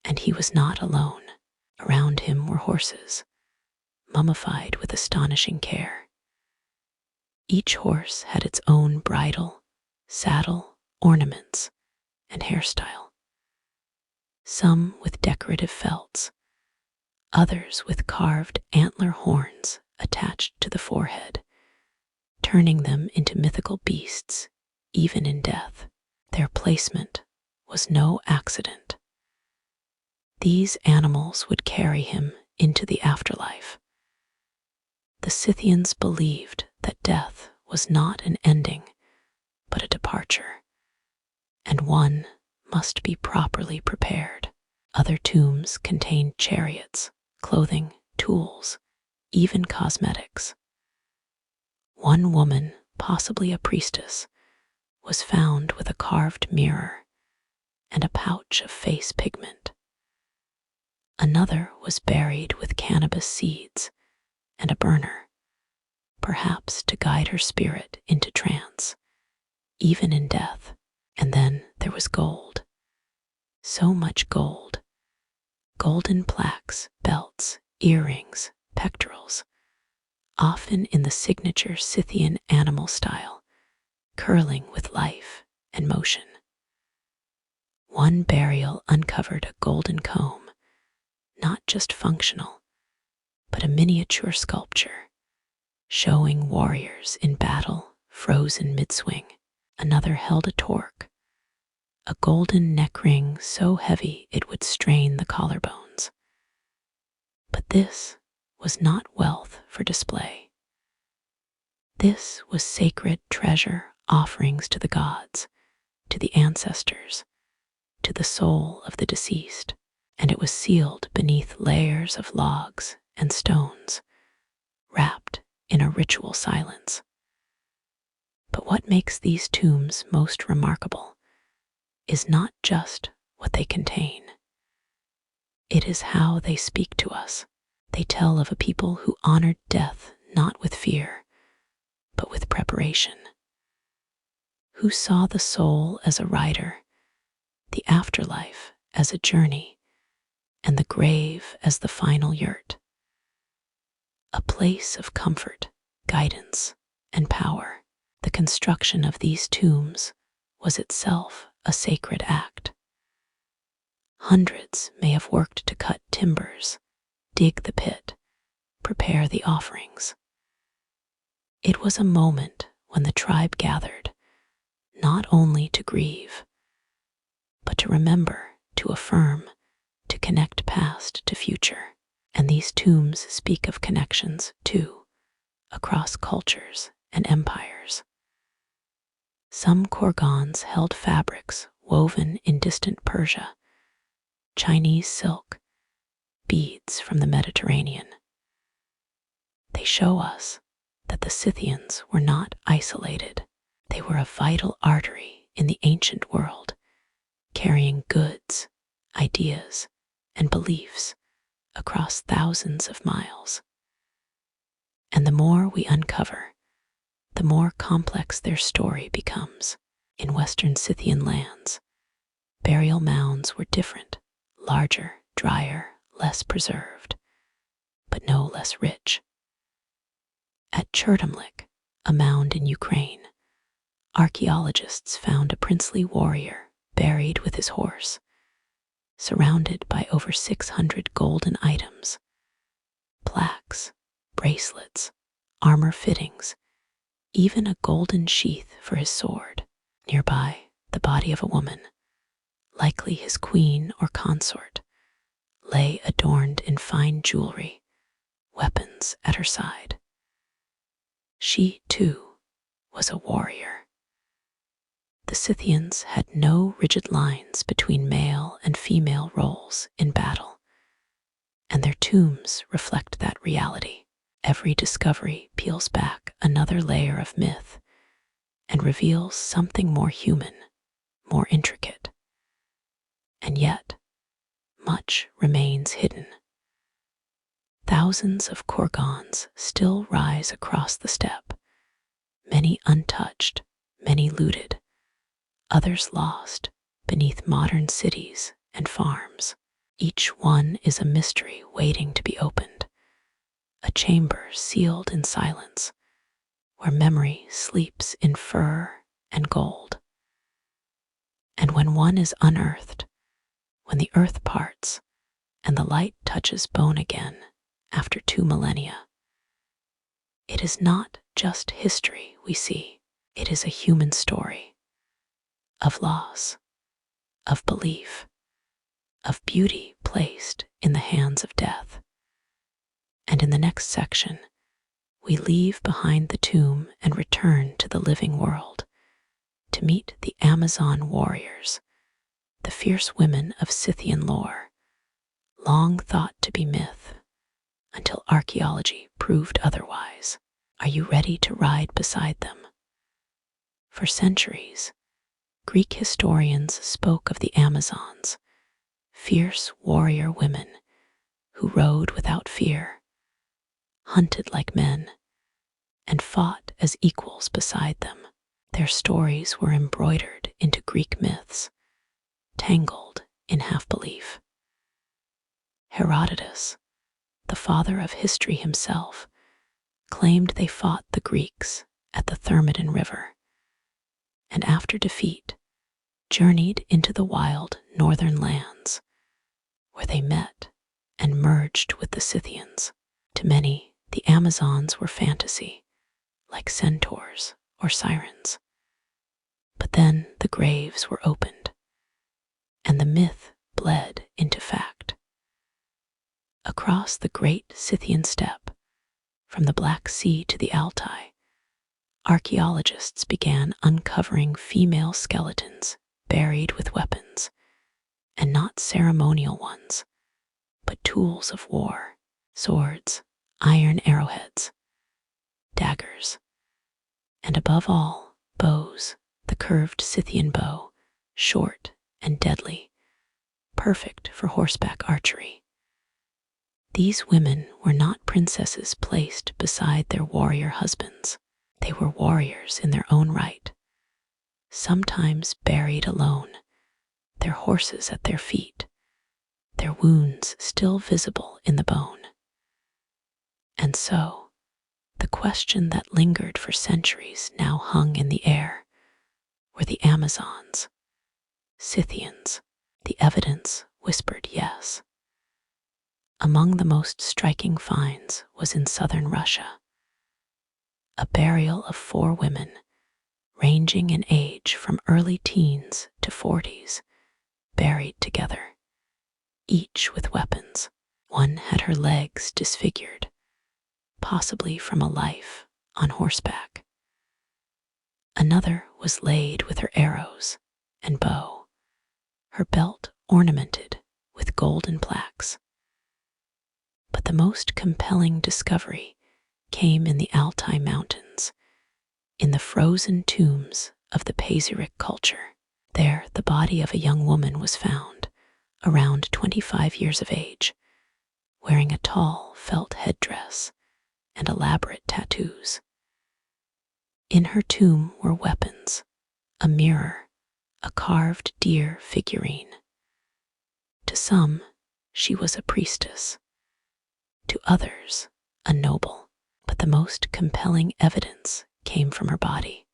And he was not alone. Around him were horses, mummified with astonishing care. Each horse had its own bridle, saddle, ornaments, and hairstyle. Some with decorative felts, others with carved antler horns attached to the forehead, turning them into mythical beasts even in death. Their placement was no accident. These animals would carry him into the afterlife. The Scythians believed that death was not an ending, but a departure, and one must be properly prepared. Other tombs contained chariots, clothing, tools, even cosmetics. One woman, possibly a priestess, was found with a carved mirror and a pouch of face pigment. Another was buried with cannabis seeds and a burner, perhaps to guide her spirit into trance, even in death. And then there was gold. So much gold. Golden plaques, belts, earrings, pectorals, often in the signature Scythian animal style, curling with life and motion. One burial uncovered a golden comb, not just functional, but a miniature sculpture, showing warriors in battle frozen mid-swing. Another held a torque, a golden neck ring so heavy it would strain the collarbones. But this was not wealth for display. This was sacred treasure offerings to the gods, to the ancestors, to the soul of the deceased, and it was sealed beneath layers of logs and stones, wrapped in a ritual silence. But what makes these tombs most remarkable is not just what they contain. It is how they speak to us. They tell of a people who honored death not with fear, but with preparation, who saw the soul as a rider, the afterlife as a journey, and the grave as the final yurt, a place of comfort, guidance, and power. The construction of these tombs was itself a sacred act. Hundreds may have worked to cut timbers, dig the pit, prepare the offerings. It was a moment when the tribe gathered, not only to grieve, but to remember, to affirm, to connect past to future. And these tombs speak of connections, too, across cultures and empires. Some kurgans held fabrics woven in distant Persia, Chinese silk, beads from the Mediterranean. They show us that the Scythians were not isolated. They were a vital artery in the ancient world, carrying goods, ideas, and beliefs across thousands of miles. And the more we uncover, the more complex their story becomes. In Western Scythian lands, burial mounds were different, larger, drier, less preserved, but no less rich. At Chertomlik, a mound in Ukraine, archaeologists found a princely warrior buried with his horse, surrounded by over 600 golden items, plaques, bracelets, armor fittings, even a golden sheath for his sword. Nearby, the body of a woman, likely his queen or consort, lay adorned in fine jewelry, weapons at her side. She, too, was a warrior. The Scythians had no rigid lines between male and female roles in battle, and their tombs reflect that reality. Every discovery peels back another layer of myth and reveals something more human, more intricate. And yet, much remains hidden. Thousands of kurgans still rise across the steppe, many untouched, many looted, others lost beneath modern cities and farms. Each one is a mystery waiting to be opened, a chamber sealed in silence, where memory sleeps in fur and gold. And when one is unearthed, when the earth parts and the light touches bone again after 2 millennia, it is not just history we see. It is a human story of loss, of belief, of beauty placed in the hands of death. And in the next section, we leave behind the tomb and return to the living world to meet the Amazon warriors, the fierce women of Scythian lore, long thought to be myth until archaeology proved otherwise. Are you ready to ride beside them? For centuries, Greek historians spoke of the Amazons, fierce warrior women who rode without fear, hunted like men, and fought as equals beside them. Their stories were embroidered into Greek myths, tangled in half-belief. Herodotus, the father of history himself, claimed they fought the Greeks at the Thermodon River, and after defeat, journeyed into the wild northern lands, where they met and merged with the Scythians. To many, the Amazons were fantasy, like centaurs or sirens. But then the graves were opened, and the myth bled into fact. Across the great Scythian steppe, from the Black Sea to the Altai, archaeologists began uncovering female skeletons buried with weapons, and not ceremonial ones, but tools of war, swords, iron arrowheads, daggers, and above all, bows, the curved Scythian bow, short and deadly, perfect for horseback archery. These women were not princesses placed beside their warrior husbands. They were warriors in their own right, sometimes buried alone, their horses at their feet, their wounds still visible in the bone. And so, the question that lingered for centuries now hung in the air. Were the Amazons Scythians? The evidence whispered yes. Among the most striking finds was in southern Russia, a burial of 4 women, ranging in age from early teens to 40s, buried together, each with weapons. One had her legs disfigured, possibly from a life on horseback. Another was laid with her arrows and bow, her belt ornamented with golden plaques. But the most compelling discovery came in the Altai Mountains, in the frozen tombs of the Pazyryk culture. There, the body of a young woman was found, around 25 years of age, wearing a tall felt headdress and elaborate tattoos. In her tomb were weapons, a mirror, a carved deer figurine. To some, she was a priestess. To others, a noble. But the most compelling evidence came from her body.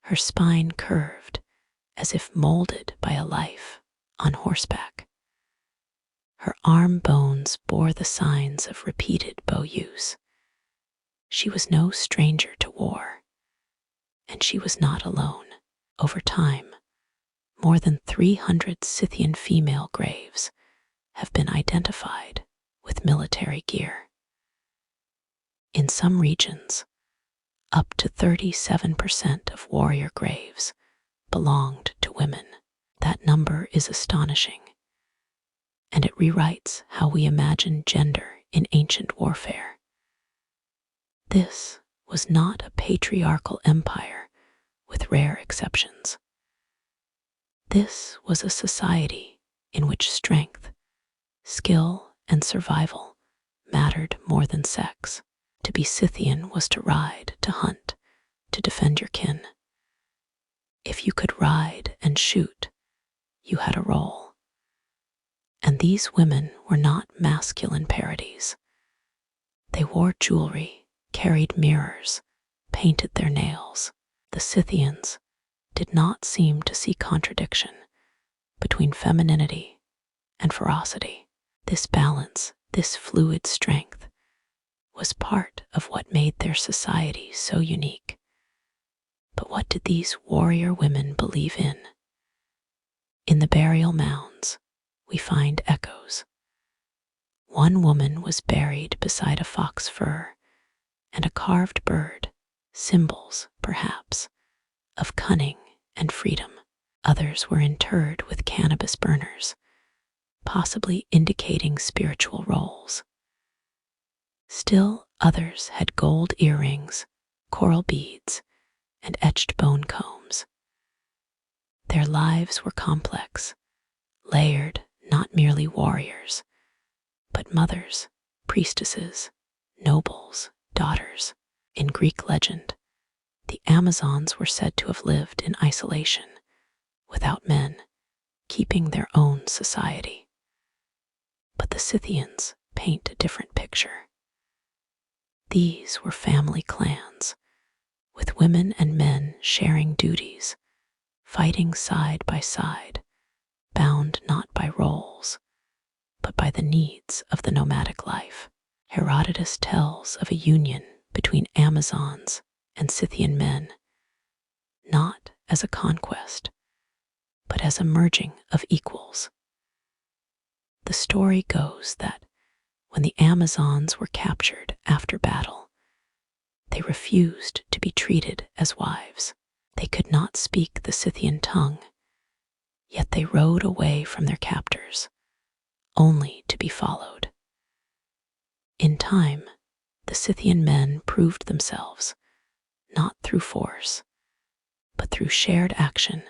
Her spine curved, as if molded by a life on horseback. Her arm bones bore the signs of repeated bow use. She was no stranger to war, and she was not alone. Over time, more than 300 Scythian female graves have been identified with military gear. In some regions, up to 37% of warrior graves belonged to women. That number is astonishing, and it rewrites how we imagine gender in ancient warfare. This was not a patriarchal empire with rare exceptions. This was a society in which strength, skill, and survival mattered more than sex. To be Scythian was to ride, to hunt, to defend your kin. If you could ride and shoot, you had a role. And these women were not masculine parodies. They wore jewelry, carried mirrors, painted their nails. The Scythians, did not seem to see contradiction between femininity and ferocity. This balance, this fluid strength, was part of what made their society so unique. But what did these warrior women believe in? In the burial mounds, we find echoes. One woman was buried beside a fox fur and a carved bird, symbols, perhaps, of cunning and freedom. Others were interred with cannabis burners, possibly indicating spiritual roles. Still others had gold earrings, coral beads, and etched bone combs. Their lives were complex, layered, not merely warriors, but mothers, priestesses, nobles, daughters. In Greek legend, the Amazons were said to have lived in isolation, without men, keeping their own society. But the Scythians paint a different picture. These were family clans, with women and men sharing duties, fighting side by side, bound not by roles, but by the needs of the nomadic life. Herodotus tells of a union between Amazons and Scythian men, not as a conquest, but as a merging of equals. The story goes that when the Amazons were captured after battle, they refused to be treated as wives. They could not speak the Scythian tongue, yet they rode away from their captors, only to be followed. In time, the Scythian men proved themselves, not through force, but through shared action,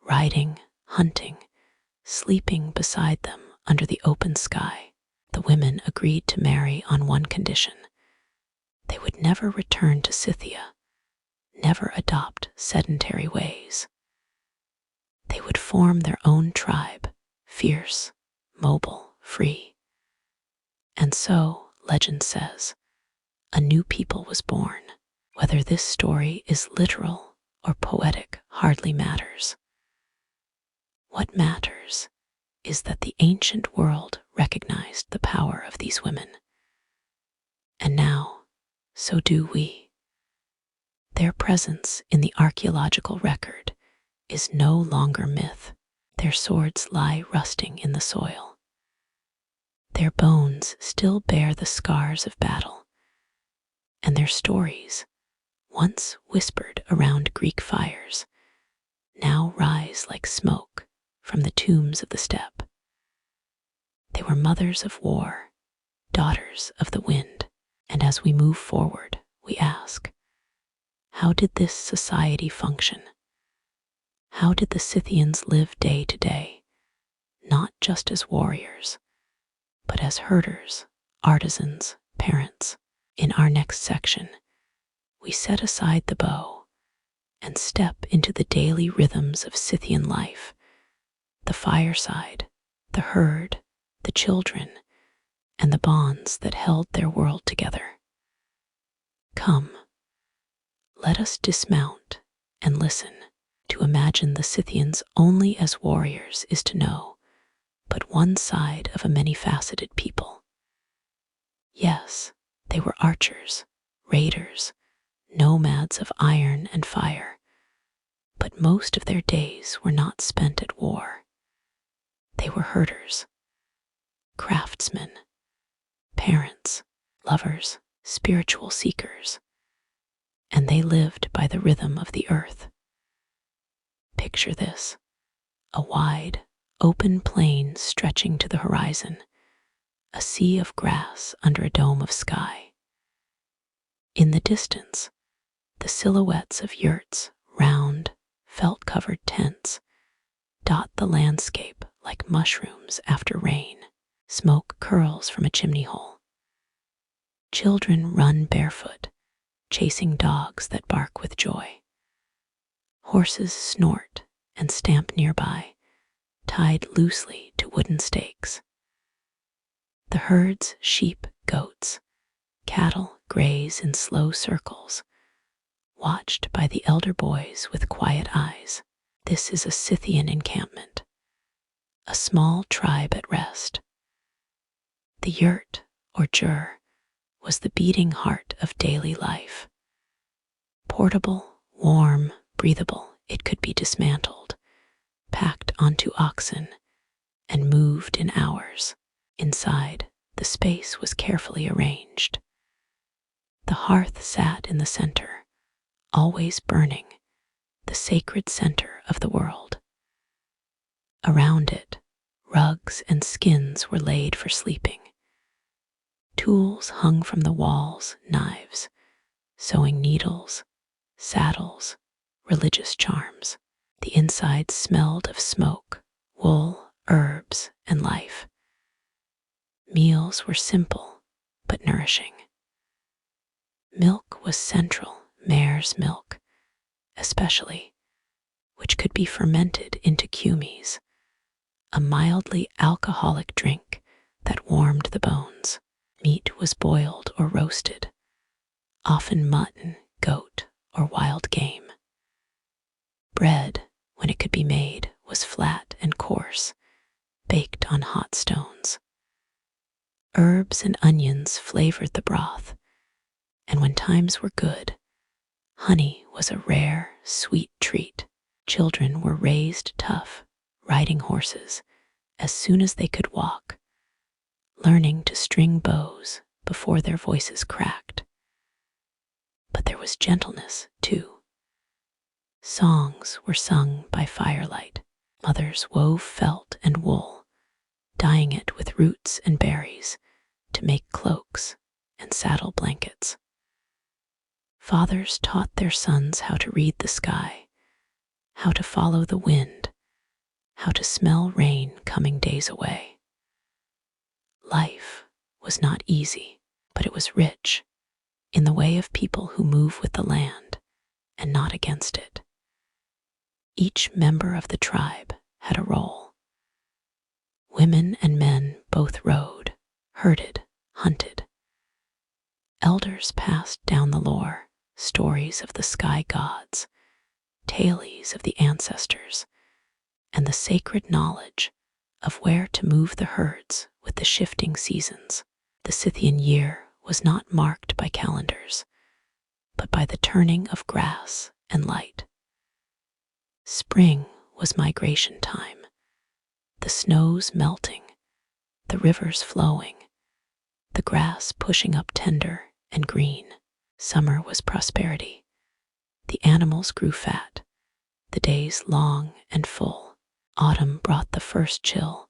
riding, hunting, sleeping beside them under the open sky. The women agreed to marry on one condition: they would never return to Scythia, never adopt sedentary ways. They would form their own tribe, fierce, mobile, free. And so, legend says, a new people was born. Whether this story is literal or poetic hardly matters. What matters is that the ancient world recognized the power of these women. And now, so do we. Their presence in the archaeological record is no longer myth. Their swords lie rusting in the soil. Their bones still bear the scars of battle, and their stories, once whispered around Greek fires, now rise like smoke from the tombs of the steppe. They were mothers of war, daughters of the wind, and as we move forward, we ask, how did this society function? How did the Scythians live day to day, not just as warriors, but as herders, artisans, parents? In our next section, we set aside the bow and step into the daily rhythms of Scythian life, the fireside, the herd, the children, and the bonds that held their world together. Come, let us dismount and listen. To imagine the Scythians only as warriors is to know but one side of a many-faceted people. Yes, they were archers, raiders, nomads of iron and fire, but most of their days were not spent at war. They were herders, craftsmen, parents, lovers, spiritual seekers, and they lived by the rhythm of the earth. Picture this: a wide, open plain stretching to the horizon, a sea of grass under a dome of sky. In the distance, the silhouettes of yurts, round, felt-covered tents, dot the landscape like mushrooms after rain. Smoke curls from a chimney hole. Children run barefoot, chasing dogs that bark with joy. Horses snort and stamp nearby, tied loosely to wooden stakes. The herds, sheep, goats, cattle graze in slow circles, watched by the elder boys with quiet eyes. This is a Scythian encampment, a small tribe at rest. The yurt, or jur, was the beating heart of daily life. Portable, warm, breathable, it could be dismantled, packed onto oxen, and moved in hours. Inside, the space was carefully arranged. The hearth sat in the center, always burning, the sacred center of the world. Around it, rugs and skins were laid for sleeping. Tools hung from the walls, knives, sewing needles, saddles, religious charms. The inside smelled of smoke, wool, herbs, and life. Meals were simple, but nourishing. Milk was central, mare's milk, especially, which could be fermented into kumis, a mildly alcoholic drink that warmed the bones. Meat was boiled or roasted, often mutton, goat, or wild game. Bread, when it could be made, was flat and coarse, baked on hot stones. Herbs and onions flavored the broth, and when times were good, honey was a rare, sweet treat. Children were raised tough, riding horses as soon as they could walk, learning to string bows before their voices cracked. But there was gentleness, too. Songs were sung by firelight. Mothers wove felt and wool, dyeing it with roots and berries to make cloaks and saddle blankets. Fathers taught their sons how to read the sky, how to follow the wind, how to smell rain coming days away. Life was not easy, but it was rich, in the way of people who move with the land and not against it. Each member of the tribe had a role. Women and men both rode, herded, hunted. Elders passed down the lore, stories of the sky gods, tales of the ancestors, and the sacred knowledge of where to move the herds with the shifting seasons. The Scythian year was not marked by calendars, but by the turning of grass and light. Spring was migration time, the snows melting, the rivers flowing, the grass pushing up tender and green. Summer was prosperity. The animals grew fat, the days long and full. Autumn brought the first chill,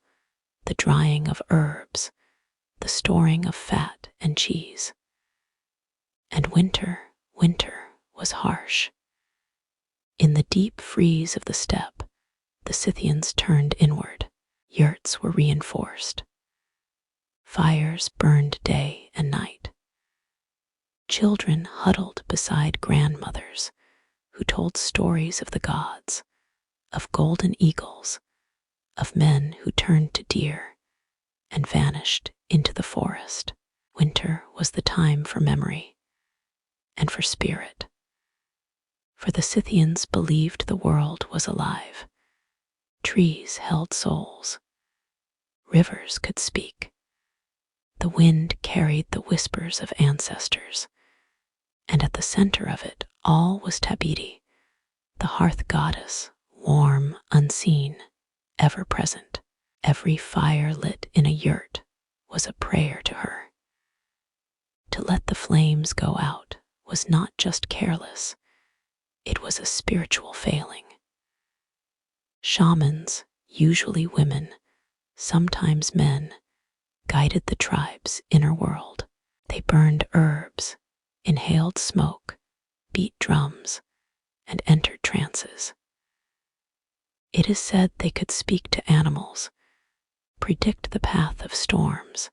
the drying of herbs, the storing of fat and cheese. And winter was harsh. In the deep freeze of the steppe, the Scythians turned inward. Yurts were reinforced. Fires burned day and night. Children huddled beside grandmothers who told stories of the gods, of golden eagles, of men who turned to deer and vanished into the forest. Winter was the time for memory and for spirit. For the Scythians believed the world was alive. Trees held souls. Rivers could speak. The wind carried the whispers of ancestors. And at the center of it all was Tabidi, the hearth goddess, warm, unseen, ever present. Every fire lit in a yurt was a prayer to her. To let the flames go out was not just careless, it was a spiritual failing. Shamans, usually women, sometimes men, guided the tribe's inner world. They burned herbs, inhaled smoke, beat drums, and entered trances. It is said they could speak to animals, predict the path of storms,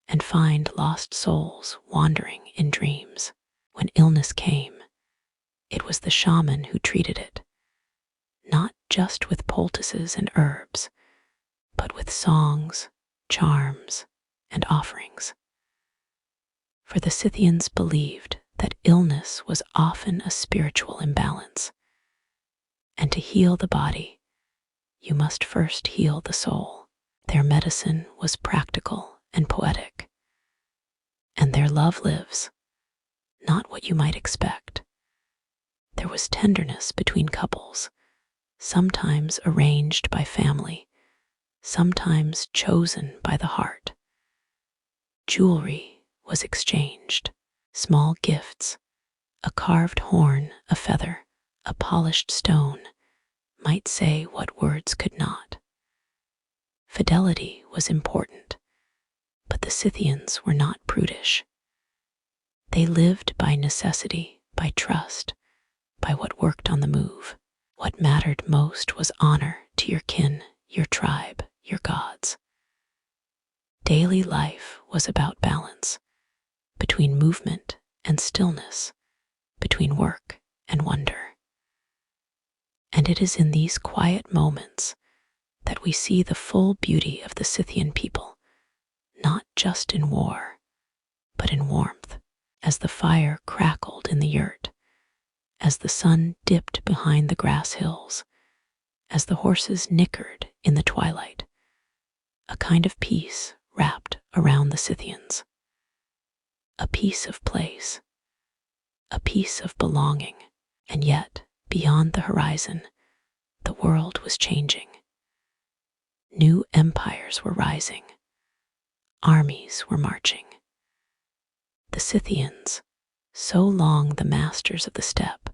and find lost souls wandering in dreams. When illness came, it was the shaman who treated it, not just with poultices and herbs, but with songs, charms, and offerings. For the Scythians believed that illness was often a spiritual imbalance, and to heal the body, you must first heal the soul. Their medicine was practical and poetic, and their love lives, not what you might expect. There was tenderness between couples, sometimes arranged by family, sometimes chosen by the heart. Jewelry was exchanged, small gifts, a carved horn, a feather, a polished stone, might say what words could not. Fidelity was important, but the Scythians were not prudish. They lived by necessity, by trust, by what worked on the move. What mattered most was honor to your kin, your tribe, your gods. Daily life was about balance, between movement and stillness, between work and wonder. And it is in these quiet moments that we see the full beauty of the Scythian people, not just in war, but in warmth, as the fire crackled in the yurt, as the sun dipped behind the grass hills, as the horses nickered in the twilight. A kind of peace wrapped around the Scythians, a peace of place, a peace of belonging, and yet, beyond the horizon, the world was changing. New empires were rising, armies were marching. The Scythians, so long the masters of the steppe,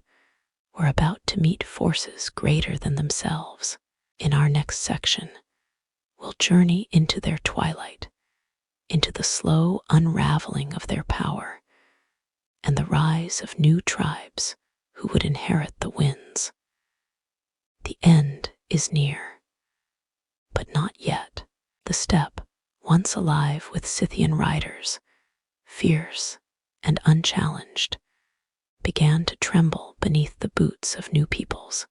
were about to meet forces greater than themselves. In our next section, we'll journey into their twilight, into the slow unraveling of their power, and the rise of new tribes who would inherit the winds. The end is near, but not yet. The steppe, once alive with Scythian riders, fierce and unchallenged, began to tremble beneath the boots of new peoples.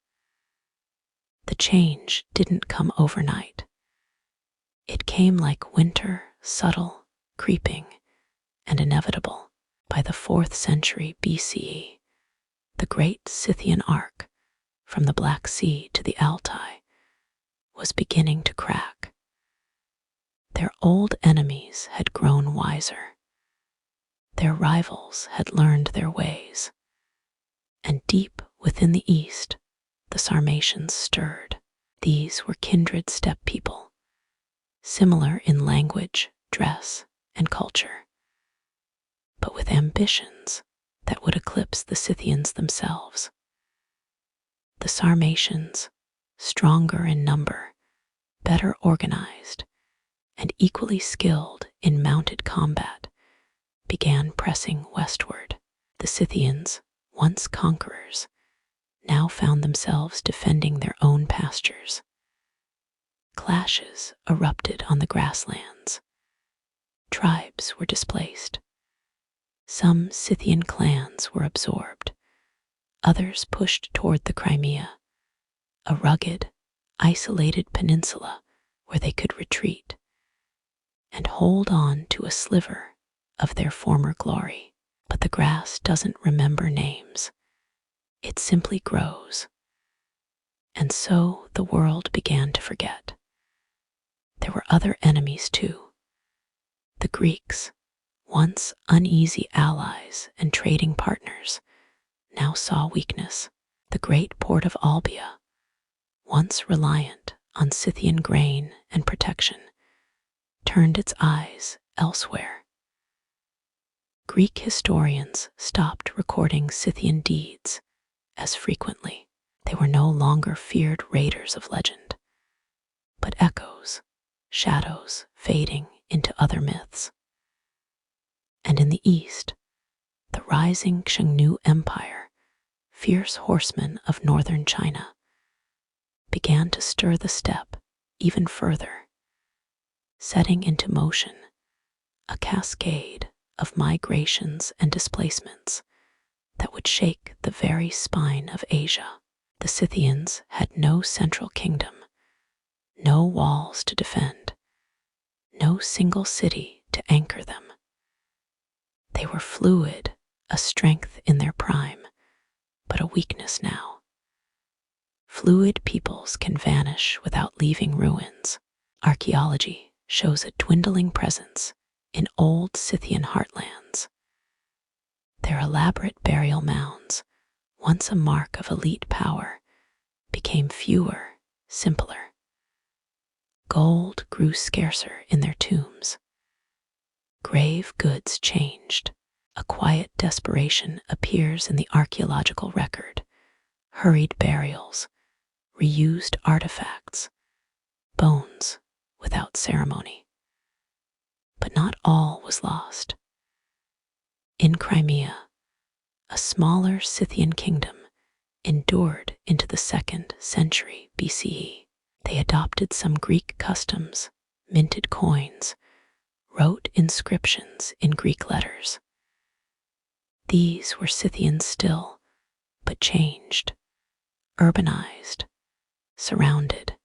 The change didn't come overnight. It came like winter, subtle, creeping, and inevitable. By the 4th century BCE, the great Scythian arc, from the Black Sea to the Altai, was beginning to crack. Their old enemies had grown wiser. Their rivals had learned their ways. And deep within the east, the Sarmatians stirred. These were kindred steppe people, similar in language, dress, and culture, but with ambitions that would eclipse the Scythians themselves. The Sarmatians, stronger in number, better organized, and equally skilled in mounted combat, began pressing westward. The Scythians, once conquerors, now found themselves defending their own pastures. Clashes erupted on the grasslands. Tribes were displaced. Some Scythian clans were absorbed. Others pushed toward the Crimea, a rugged, isolated peninsula where they could retreat and hold on to a sliver of their former glory. But the grass doesn't remember names. It simply grows. And so the world began to forget. There were other enemies too. The Greeks, once uneasy allies and trading partners, now saw weakness. The great port of Olbia, once reliant on Scythian grain and protection, turned its eyes elsewhere. Greek historians stopped recording Scythian deeds as frequently. They were no longer feared raiders of legend, but echoes, shadows fading into other myths. And in the east, the rising Xiongnu Empire, fierce horsemen of northern China, began to stir the steppe even further, setting into motion a cascade of migrations and displacements that would shake the very spine of Asia. The Scythians had no central kingdom, no walls to defend, no single city to anchor them. They were fluid, a strength in their prime, but a weakness now. Fluid peoples can vanish without leaving ruins. Archaeology shows a dwindling presence in old Scythian heartlands. Their elaborate burial mounds, once a mark of elite power, became fewer, simpler. Gold grew scarcer in their tombs. Grave goods changed. A quiet desperation appears in the archaeological record. Hurried burials, reused artifacts, bones without ceremony. But not all was lost. In Crimea, a smaller Scythian kingdom endured into the 2nd century BCE. They adopted some Greek customs, minted coins, wrote inscriptions in Greek letters. These were Scythians still, but changed, urbanized, surrounded,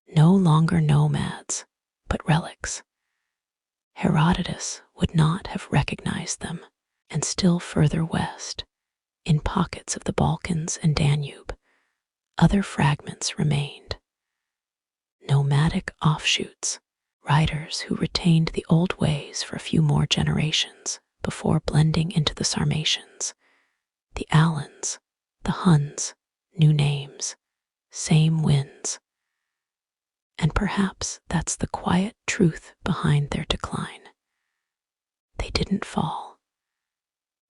no longer nomads, but relics. Herodotus would not have recognized them, and still further west, in pockets of the Balkans and Danube, other fragments remained. Nomadic offshoots, riders who retained the old ways for a few more generations before blending into the Sarmatians. The Alans, the Huns, new names, same winds. And perhaps that's the quiet truth behind their decline. They didn't fall.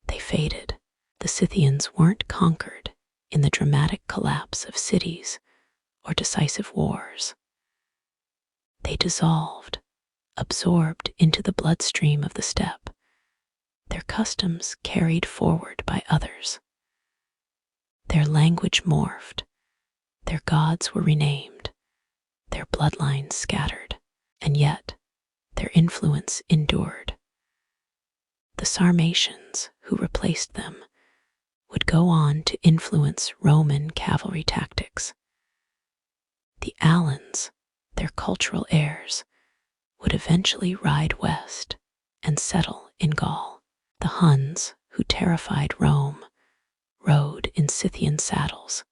They faded. The Scythians weren't conquered in the dramatic collapse of cities or decisive wars. They dissolved, absorbed into the bloodstream of the steppe, their customs carried forward by others. Their language morphed, their gods were renamed, their bloodlines scattered, and yet their influence endured. The Sarmatians, who replaced them, would go on to influence Roman cavalry tactics. The Alans, their cultural heirs, would eventually ride west and settle in Gaul. The Huns, who terrified Rome, rode in Scythian saddles.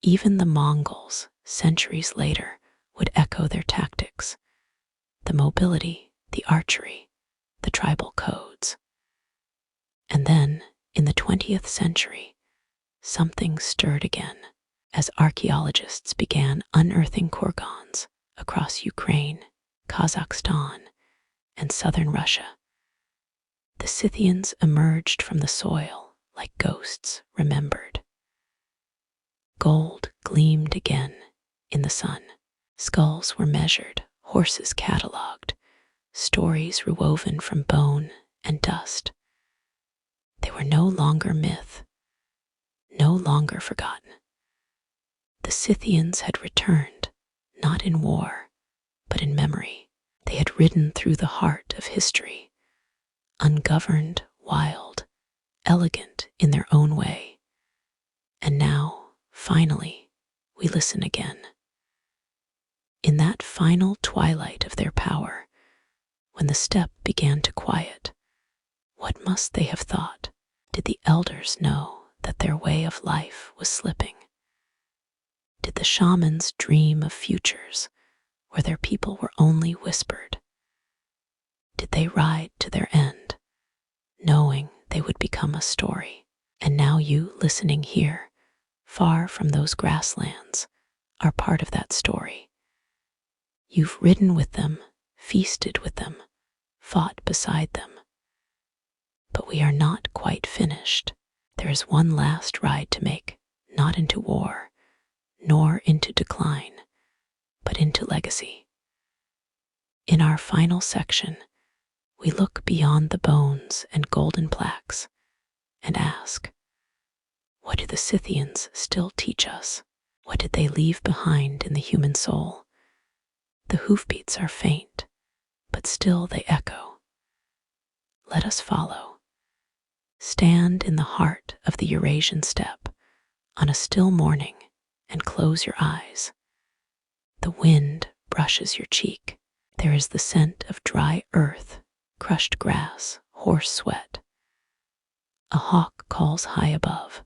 Even the Mongols, centuries later, would echo their tactics, the mobility, the archery, the tribal codes. And then, in the 20th century, something stirred again as archaeologists began unearthing kurgans across Ukraine, Kazakhstan, and southern Russia. The Scythians emerged from the soil like ghosts remembered. Gold gleamed again in the sun. Skulls were measured, horses catalogued, stories rewoven from bone and dust. They were no longer myth, no longer forgotten. The Scythians had returned, not in war, but in memory. They had ridden through the heart of history, ungoverned, wild, elegant in their own way. And now, finally, we listen again. In that final twilight of their power, when the steppe began to quiet, what must they have thought? Did the elders know that their way of life was slipping? Did the shamans dream of futures where their people were only whispered? Did they ride to their end, knowing they would become a story? And now you, listening here, far from those grasslands, are part of that story. You've ridden with them, feasted with them, fought beside them. But we are not quite finished. There is one last ride to make, not into war, nor into decline, but into legacy. In our final section, we look beyond the bones and golden plaques and ask, what do the Scythians still teach us? What did they leave behind in the human soul? The hoofbeats are faint, but still they echo. Let us follow. Stand in the heart of the Eurasian steppe on a still morning and close your eyes. The wind brushes your cheek. There is the scent of dry earth, crushed grass, horse sweat. a hawk calls high above.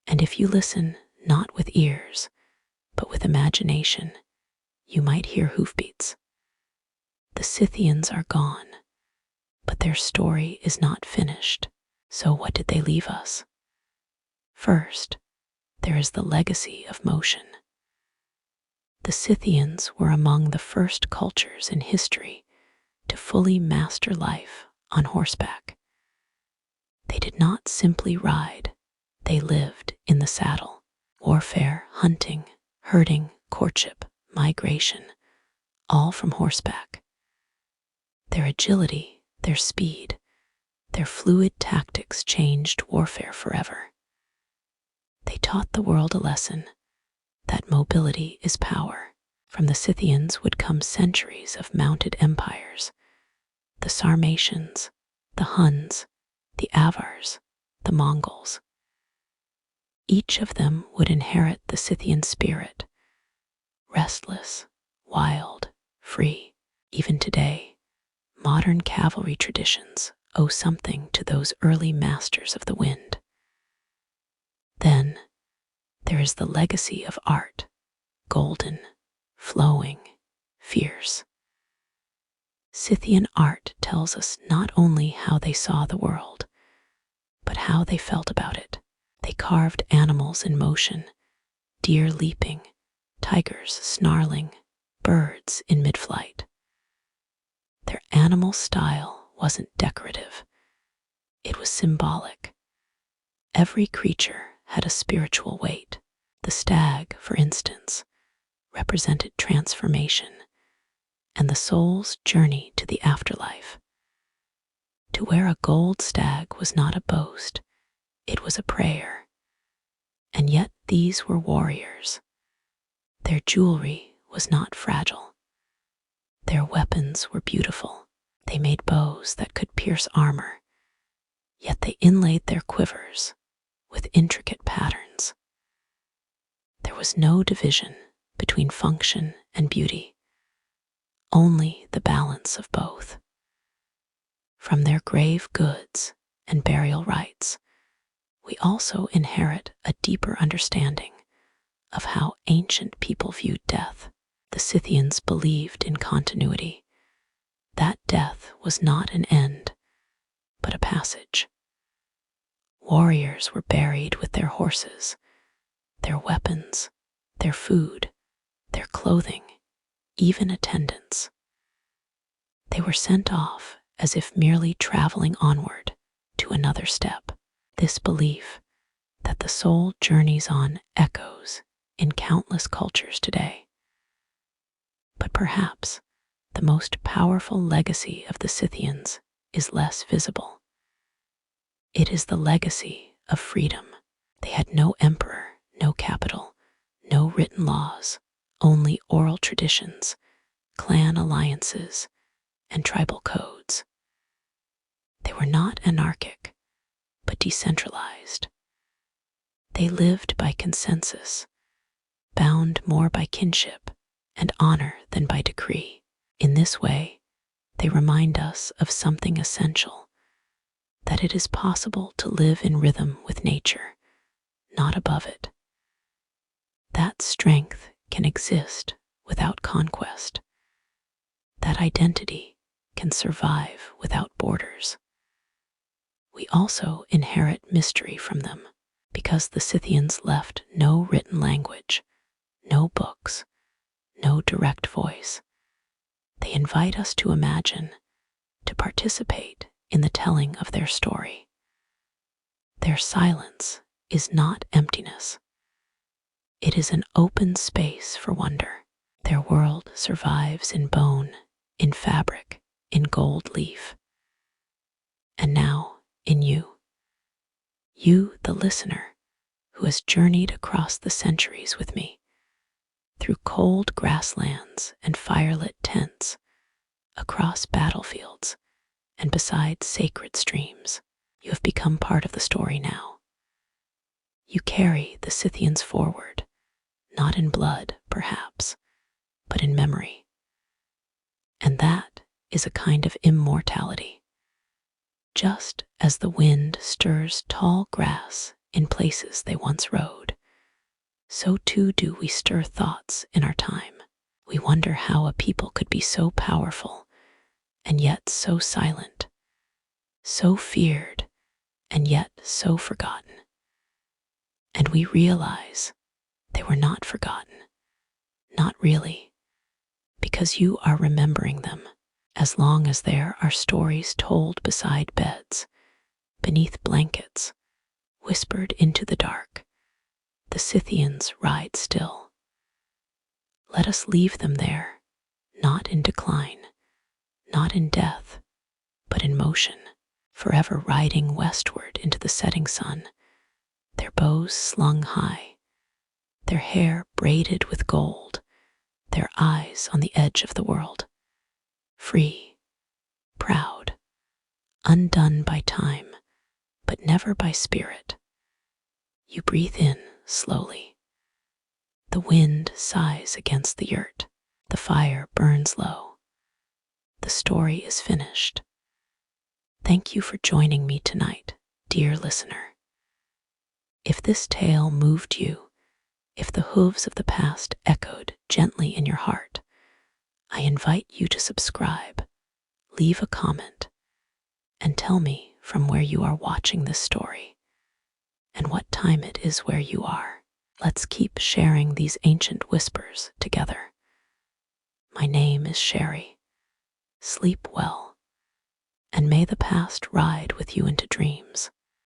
And if you listen not with ears, but with imagination, you might hear hoofbeats. The Scythians are gone, but their story is not finished. So what did they leave us? First, there is the legacy of motion. The Scythians were among the first cultures in history to fully master life on horseback. They did not simply ride, they lived in the saddle. Warfare, hunting, herding, courtship, migration, all from horseback. Their agility, their speed, their fluid tactics changed warfare forever. They taught the world a lesson that mobility is power. From the Scythians would come centuries of mounted empires, the Sarmatians, the Huns, the Avars, the Mongols. Each of them would inherit the Scythian spirit, restless, wild, free. Even today, modern cavalry traditions owe something to those early masters of the wind. Then, there is the legacy of art, golden, flowing, fierce. Scythian art tells us not only how they saw the world, but how they felt about it. They carved animals in motion, deer leaping, tigers snarling, birds in mid-flight. Their animal style wasn't decorative, it was symbolic. Every creature had a spiritual weight. The stag, for instance, represented transformation and the soul's journey to the afterlife. To wear a gold stag was not a boast, it was a prayer. And yet these were warriors. Their jewelry was not fragile. Their weapons were beautiful. They made bows that could pierce armor, yet they inlaid their quivers with intricate patterns. There was no division between function and beauty, only the balance of both. From their grave goods and burial rites, we also inherit a deeper understanding of how ancient people viewed death. The Scythians believed in continuity, that death was not an end, but a passage. Warriors were buried with their horses, their weapons, their food, their clothing, even attendants. They were sent off as if merely traveling onward to another step. This belief that the soul journeys on echoes in countless cultures today. But perhaps the most powerful legacy of the Scythians is less visible. It is the legacy of freedom. They had no emperor, no capital, no written laws, only oral traditions, clan alliances, and tribal codes. They were not anarchic, but decentralized. They lived by consensus, bound more by kinship and honor than by decree. In this way, they remind us of something essential, that it is possible to live in rhythm with nature, not above it. That strength can exist without conquest. That identity can survive without borders. We also inherit mystery from them, because the Scythians left no written language, no books, no direct voice. They invite us to imagine, to participate in the telling of their story. Their silence is not emptiness. It is an open space for wonder. Their world survives in bone, in fabric, in gold leaf. And now, in you, the listener, who has journeyed across the centuries with me, through cold grasslands and firelit tents, across battlefields and beside sacred streams. You have become part of the story now. You carry the Scythians forward, not in blood, perhaps, but in memory. And that is a kind of immortality. Just as the wind stirs tall grass in places they once rode, so too do we stir thoughts in our time. We wonder how a people could be so powerful and yet so silent, so feared and yet so forgotten. And we realize they were not forgotten, not really, because you are remembering them. As long as there are stories told beside beds, beneath blankets, whispered into the dark, the Scythians ride still. Let us leave them there, not in decline, not in death, but in motion, forever riding westward into the setting sun, their bows slung high, their hair braided with gold, their eyes on the edge of the world, free, proud, undone by time, but never by spirit. You breathe in slowly. The wind sighs against the yurt. The fire burns low. The story is finished. Thank you for joining me tonight, dear listener. If this tale moved you, if the hooves of the past echoed gently in your heart, I invite you to subscribe, leave a comment, and tell me from where you are watching this story and what time it is where you are. Let's keep sharing these ancient whispers together. My name is Sherry. Sleep well, and may the past ride with you into dreams.